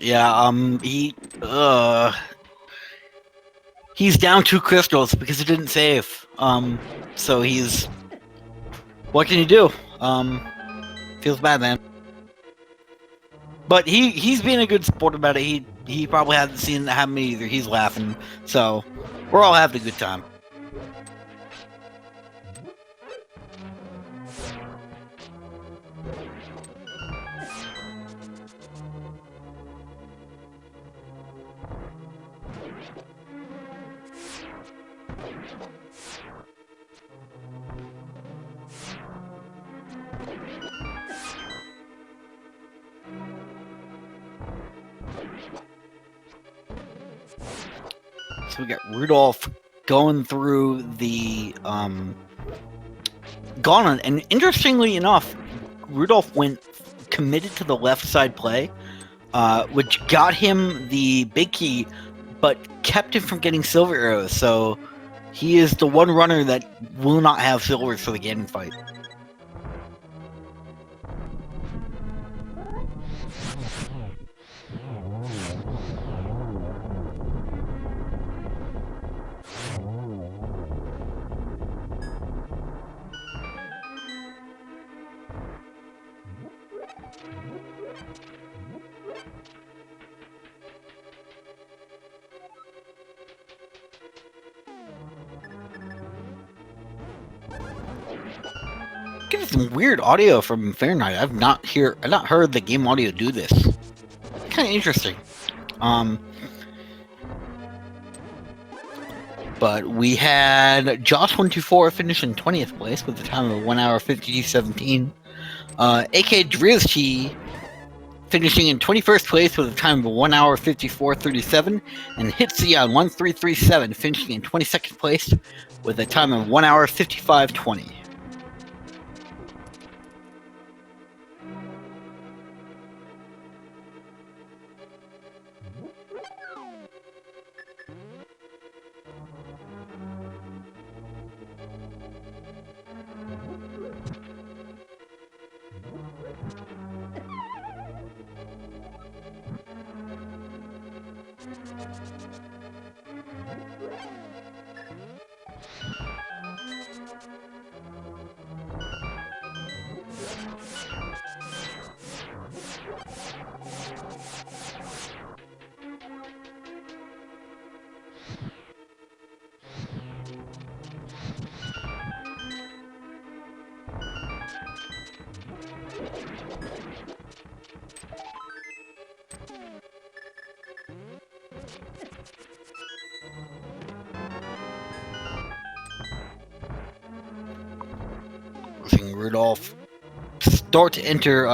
Yeah, he's down 2 crystals because he didn't save. So he's... What can you do? Feels bad, man. But he's being a good sport about it. He probably hasn't seen it happen either. He's laughing. So, we're all having a good time. So we got Rudolph going through the gauntlet, and interestingly enough, Rudolph went committed to the left side play, which got him the big key, but kept him from getting silver arrows. So he is the one runner that will not have silvers for the Ganon fight. Getting some weird audio from Fahrenheit. I've not heard the game audio do this. Kind of interesting. But we had Josh124 finish in 20th place with a time of 1 hour 52:17. AK Drizzy finishing in 21st place with a time of 1 hour 54:37, and Hitsy on 1337 finishing in 22nd place with a time of 1 hour 55:20. Seeing Rudolph start to enter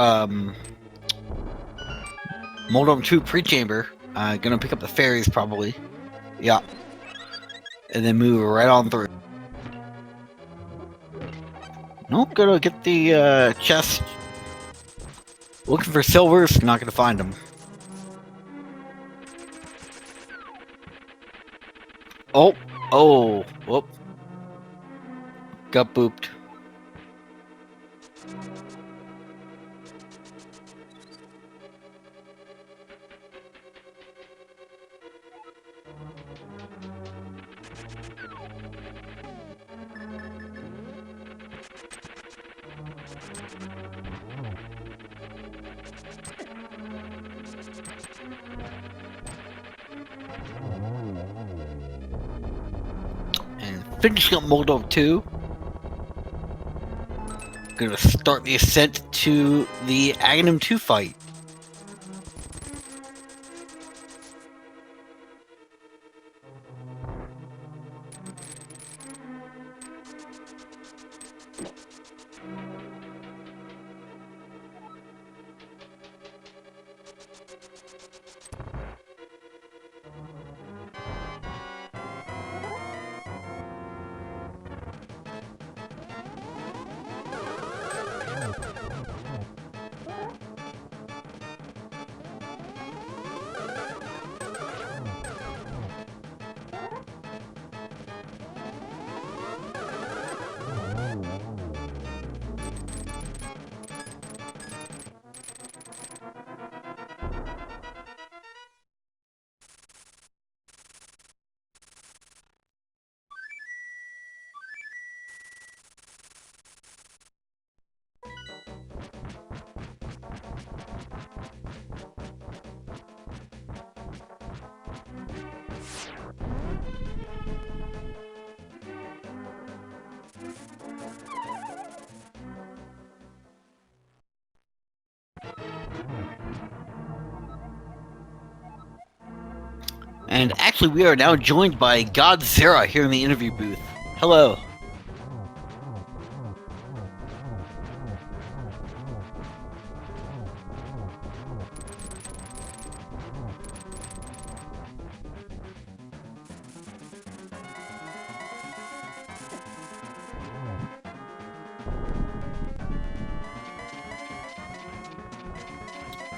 Moldom 2 pre-chamber. Gonna pick up the fairies probably. Yeah. And then move right on through. Nope, gonna get the chest. Looking for silvers, not gonna find them. Oh, whoop. Got booped. Finishing up Moldov 2. Gonna start the ascent to the Aghanim 2 fight. And actually, we are now joined by Godzilla here in the interview booth. Hello.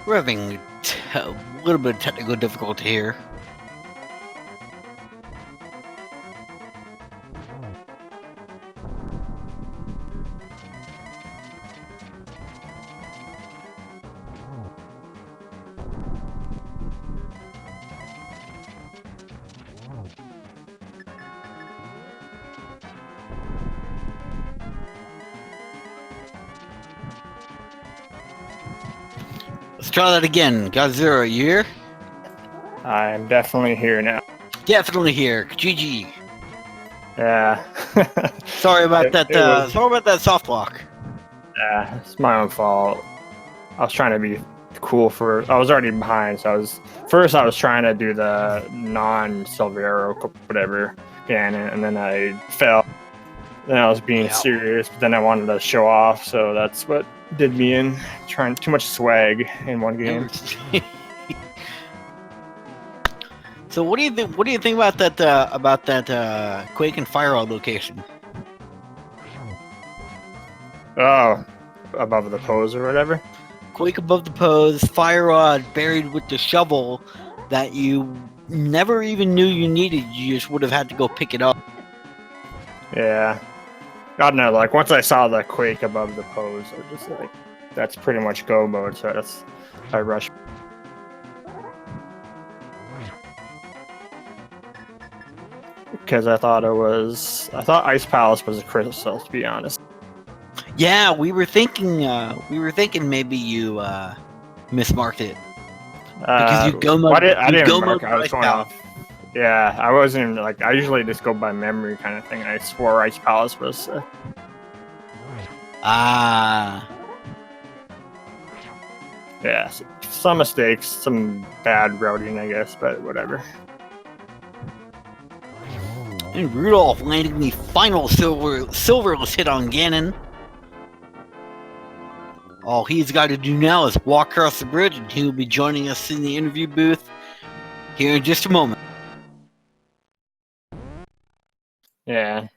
We're having a little bit of technical difficulty here. Let's try that again. Godzilla, are you here? I'm definitely here now. Definitely here. GG. Yeah. Sorry about that. was- Sorry about that soft lock. Yeah, it's my own fault. I was trying to be cool I was already behind, so I was trying to do the non-Silvero, whatever, and then I fell. Then I was being serious, but then I wanted to show off, so that's what did me in. Trying too much swag in one game. So what do you think? What do you think about that Quake and Fire Rod location? Oh, above the pose or whatever. Quake above the pose, Fire Rod buried with the shovel that you never even knew you needed. You just would have had to go pick it up. Yeah. I don't know, like once I saw the Quake above the pose, I was just like, that's pretty much go mode, so I rushed. Because I thought Ice Palace was a crystal, to be honest. Yeah, we were thinking maybe you mismarked it. Because you go mode. I didn't go mark, mode I was Ice going Palace. off. Yeah, I wasn't like, I usually just go by memory kind of thing, and I swore Ice Palace was. Ah. Yeah, some mistakes, some bad routing, I guess, but whatever. And Rudolph landing the final silverless hit on Ganon. All he's got to do now is walk across the bridge, and he will be joining us in the interview booth here in just a moment. Yeah.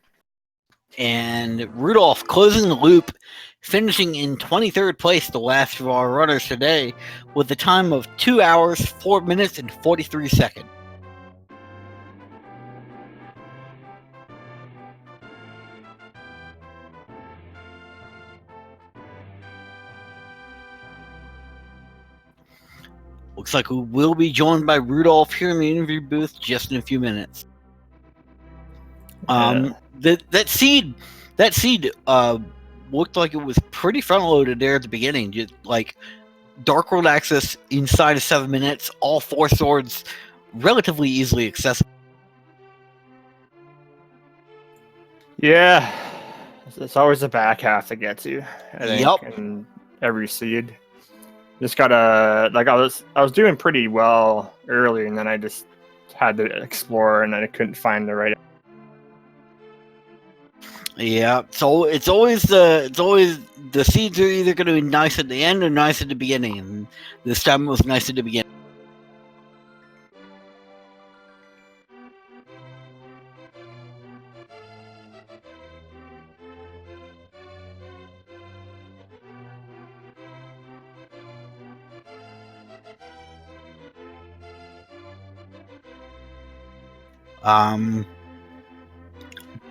And Rudolph closing the loop, finishing in 23rd place, the last of our runners today, with a time of 2 hours, 4 minutes, and 43 seconds. Looks like we will be joined by Rudolph here in the interview booth just in a few minutes. That seed looked like it was pretty front loaded there at the beginning. Just like Dark World access inside of 7 minutes, all 4 swords relatively easily accessible. Yeah, it's always the back half that gets you. I think, Yep. in every seed, just gotta I was doing pretty well early, and then I just had to explore, and then I couldn't find the right. Yeah, so it's always the seeds are either going to be nice at the end or nice at the beginning, and this time it was nice at the beginning.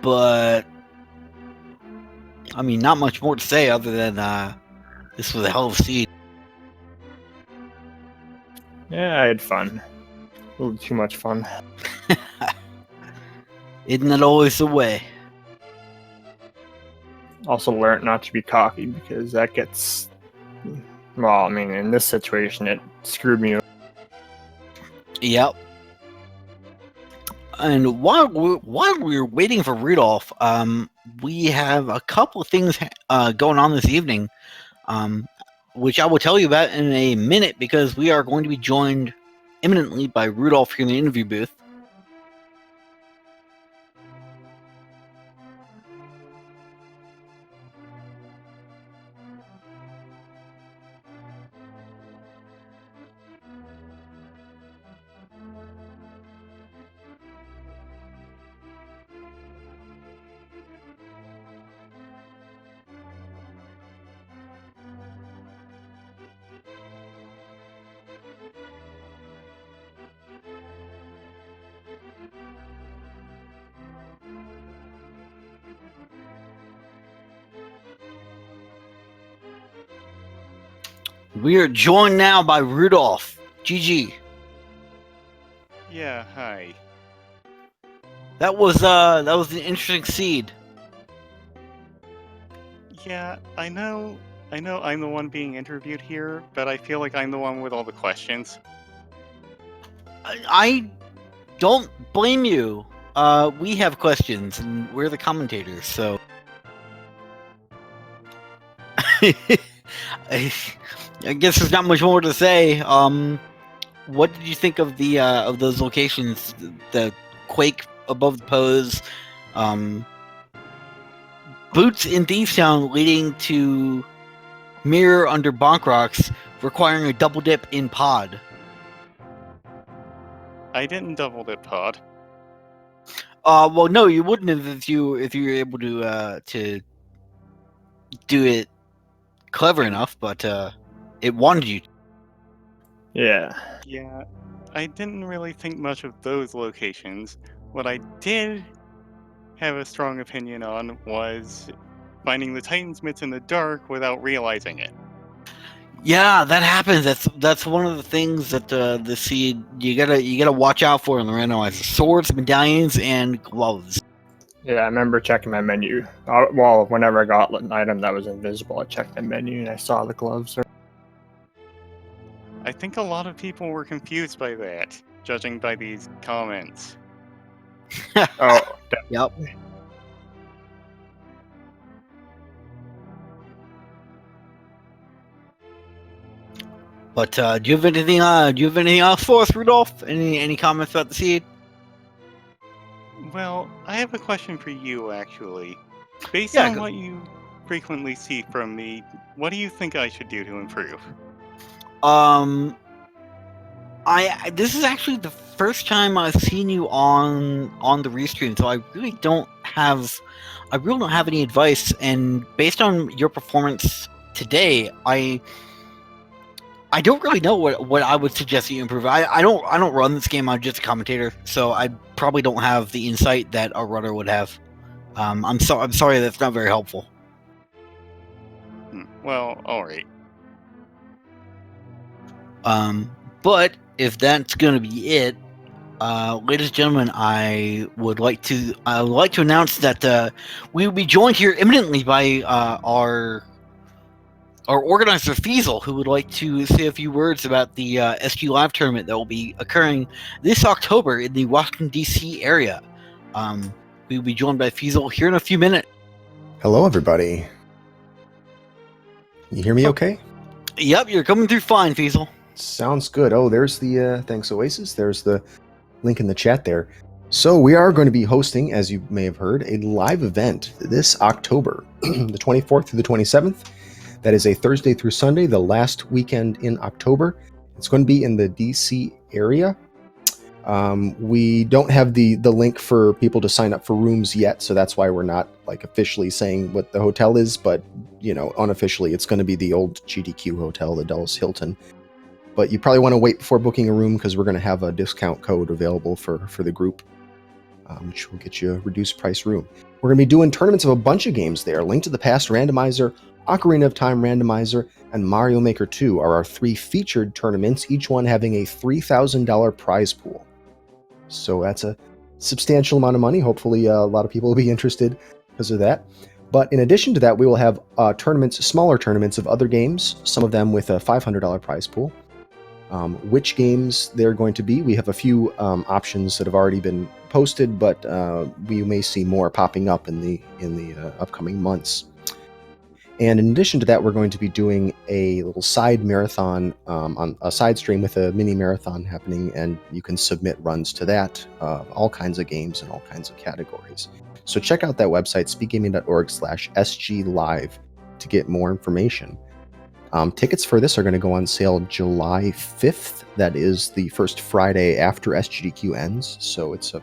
But I mean, not much more to say other than this was a hell of a seed. Yeah, I had fun. A little too much fun. Isn't that always the way? Also learned not to be cocky, because that gets. Well, I mean, in this situation, it screwed me. Yep. And while we're waiting for Rudolph, we have a couple of things going on this evening. which I will tell you about in a minute because we are going to be joined imminently by Rudolph here in the interview booth. We are joined now by Rudolph. GG. Yeah, hi. That was an interesting seed. Yeah, I know I'm the one being interviewed here, but I feel like I'm the one with all the questions. I don't blame you. We have questions, and we're the commentators, so. I guess there's not much more to say. What did you think of the of those locations? The quake above the pose, boots in Thievestown leading to mirror under bonk rocks, requiring a double dip in pod. I didn't double dip pod. Well, no, you wouldn't have if you were able to do it clever enough, but it wanted you. Yeah. Yeah, I didn't really think much of those locations. What I did have a strong opinion on was finding the Titan's mitts in the dark without realizing it. Yeah, that happens. That's one of the things that the seed you gotta watch out for in the randomizer: swords, medallions, and gloves. Yeah, I remember checking my menu. Well, whenever I got an item that was invisible, I checked the menu and I saw the gloves. I think a lot of people were confused by that, judging by these comments. Oh, Yep. But do you have anything? Do you have anything else for us, Rudolph? Any comments about the seed? Well, I have a question for you, actually. Based Yeah, on go- what you frequently see from me, what do you think I should do to improve? This is actually the first time I've seen you on the restream, so I really don't have any advice. And based on your performance today, I don't really know what I would suggest that you improve. I don't run this game. I'm just a commentator, so I probably don't have the insight that a runner would have. I'm sorry that's not very helpful. Well, alright. But if that's gonna be it, ladies and gentlemen, I would like to announce that we will be joined here imminently by our organizer Feasel, who would like to say a few words about the SG Live tournament that will be occurring this October in the Washington D.C. area. We will be joined by Feasel here in a few minutes. Hello, everybody. You hear me okay? Yep, you're coming through fine, Feasel. Sounds good. Oh, there's the thanks, Oasis. There's the link in the chat there. So we are going to be hosting, as you may have heard, a live event this October, the 24th through the 27th. That is a Thursday through Sunday, the last weekend in October. It's going to be in the DC area. We don't have the link for people to sign up for rooms yet, so that's why we're not like officially saying what the hotel is, but unofficially it's going to be the old GDQ hotel, the Dulles Hilton. But you probably want to wait before booking a room because we're going to have a discount code available for the group, which will get you a reduced price room. We're going to be doing tournaments of a bunch of games there. Link to the Past Randomizer, Ocarina of Time Randomizer, and Mario Maker 2 are our 3 featured tournaments, each one having a $3,000 prize pool. So that's a substantial amount of money. Hopefully a lot of people will be interested because of that. But in addition to that, we will have smaller tournaments of other games, some of them with a $500 prize pool. Which games they're going to be, we have a few options that have already been posted, but we may see more popping up in the upcoming months. And in addition to that, we're going to be doing a little side marathon on a side stream with a mini marathon happening, and you can submit runs to that, all kinds of games and all kinds of categories. So check out that website, speedgaming.org/SGLive, to get more information. Tickets for this are going to go on sale July 5th. That is the first Friday after SGDQ ends. So it's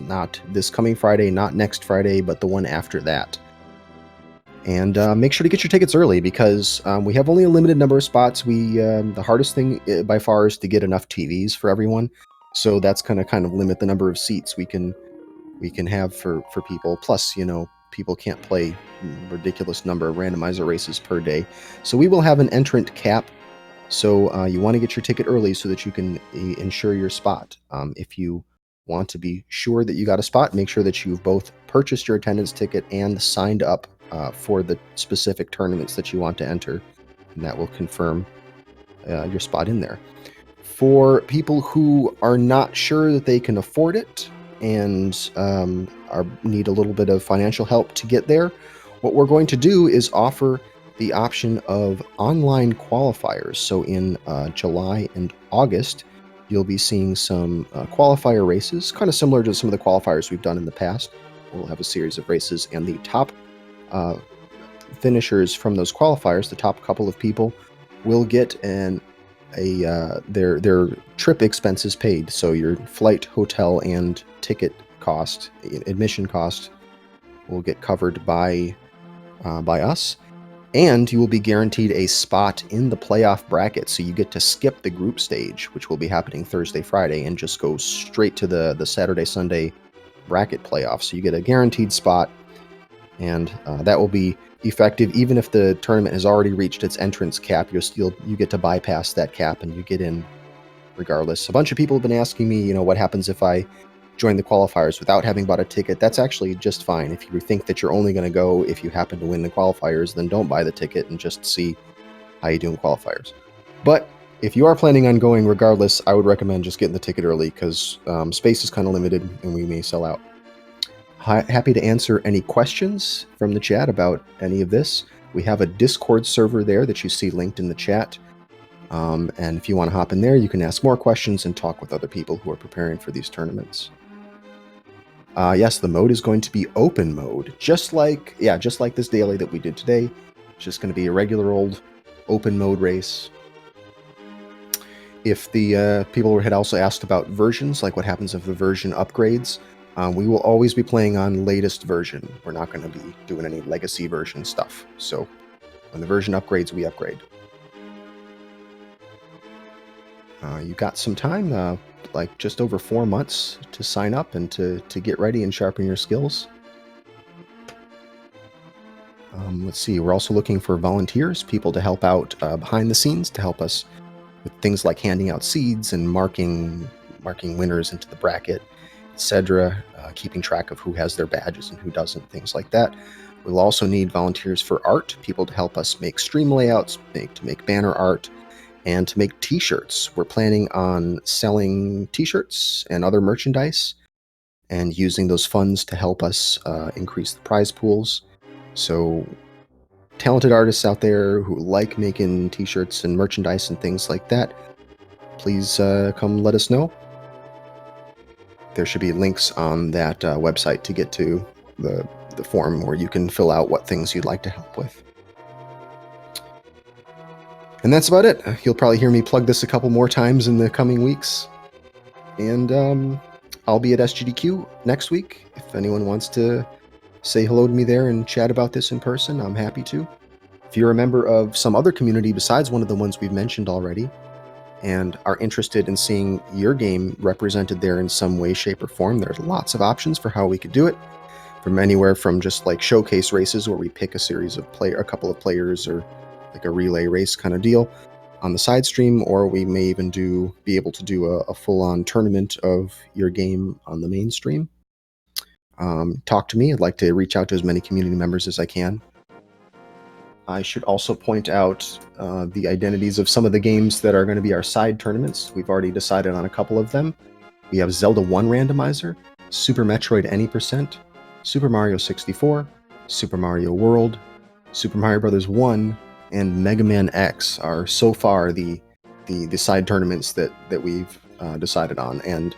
not this coming Friday, not next Friday, but the one after that. And make sure to get your tickets early, because we have only a limited number of spots. The hardest thing by far is to get enough TVs for everyone. So that's going to kind of limit the number of seats we can have for people. Plus, people can't play ridiculous number of randomizer races per day. So we will have an entrant cap. So you want to get your ticket early so that you can ensure your spot. If you want to be sure that you got a spot, make sure that you've both purchased your attendance ticket and signed up for the specific tournaments that you want to enter, and that will confirm your spot in there. For people who are not sure that they can afford it and need a little bit of financial help to get there, what we're going to do is offer the option of online qualifiers. So in July and August, you'll be seeing some qualifier races, kind of similar to some of the qualifiers we've done in the past. We'll have a series of races, and the top finishers from those qualifiers, the top couple of people, will get their trip expenses paid. So your flight, hotel, and ticket cost, admission cost, will get covered by us, and you will be guaranteed a spot in the playoff bracket. So you get to skip the group stage, which will be happening Thursday, Friday, and just go straight to the Saturday, Sunday bracket playoff. So you get a guaranteed spot, and that will be effective even if the tournament has already reached its entrance cap. You get to bypass that cap and you get in regardless. A bunch of people have been asking me, what happens if I join the qualifiers without having bought a ticket? That's actually just fine. If you think that you're only going to go if you happen to win the qualifiers, then don't buy the ticket and just see how you do in qualifiers. But if you are planning on going regardless, I would recommend just getting the ticket early, because space is kind of limited and we may sell out. Happy to answer any questions from the chat about any of this. We have a Discord server there that you see linked in the chat. And if you want to hop in there, you can ask more questions and talk with other people who are preparing for these tournaments. Yes, the mode is going to be open mode, just like this daily that we did today. It's just going to be a regular old open mode race. If the people had also asked about versions, like what happens if the version upgrades, we will always be playing on latest version. We're not going to be doing any legacy version stuff. So when the version upgrades, we upgrade. You got some time, like just over 4 months to sign up and to get ready and sharpen your skills. Let's see, we're also looking for volunteers, people to help out behind the scenes, to help us with things like handing out seeds and marking winners into the bracket, etc., keeping track of who has their badges and who doesn't, things like that. We'll also need volunteers for art, people to help us make stream layouts, to make banner art, and to make t-shirts. We're planning on selling t-shirts and other merchandise and using those funds to help us increase the prize pools. So talented artists out there who like making t-shirts and merchandise and things like that, please come let us know. There should be links on that website to get to the form where you can fill out what things you'd like to help with. And that's about it. You'll probably hear me plug this a couple more times in the coming weeks. And I'll be at SGDQ next week. If anyone wants to say hello to me there and chat about this in person, I'm happy to. If you're a member of some other community besides one of the ones we've mentioned already, and are interested in seeing your game represented there in some way, shape, or form, there's lots of options for how we could do it. From anywhere from just like showcase races where we pick a couple of players, or like a relay race kind of deal on the side stream, or we may even be able to do a full-on tournament of your game on the main stream. Talk to me. I'd like to reach out to as many community members as I can. I should also point out the identities of some of the games that are going to be our side tournaments. We've already decided on a couple of them. We have Zelda 1 Randomizer, Super Metroid Any%, Super Mario 64, Super Mario World, Super Mario Brothers 1 and Mega Man X are so far the side tournaments that we've decided on, and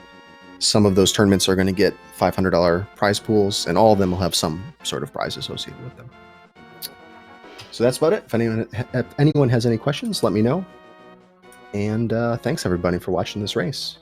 some of those tournaments are going to get $500 prize pools, and all of them will have some sort of prize associated with them. So that's about it. If anyone has any questions, let me know. And thanks everybody for watching this race.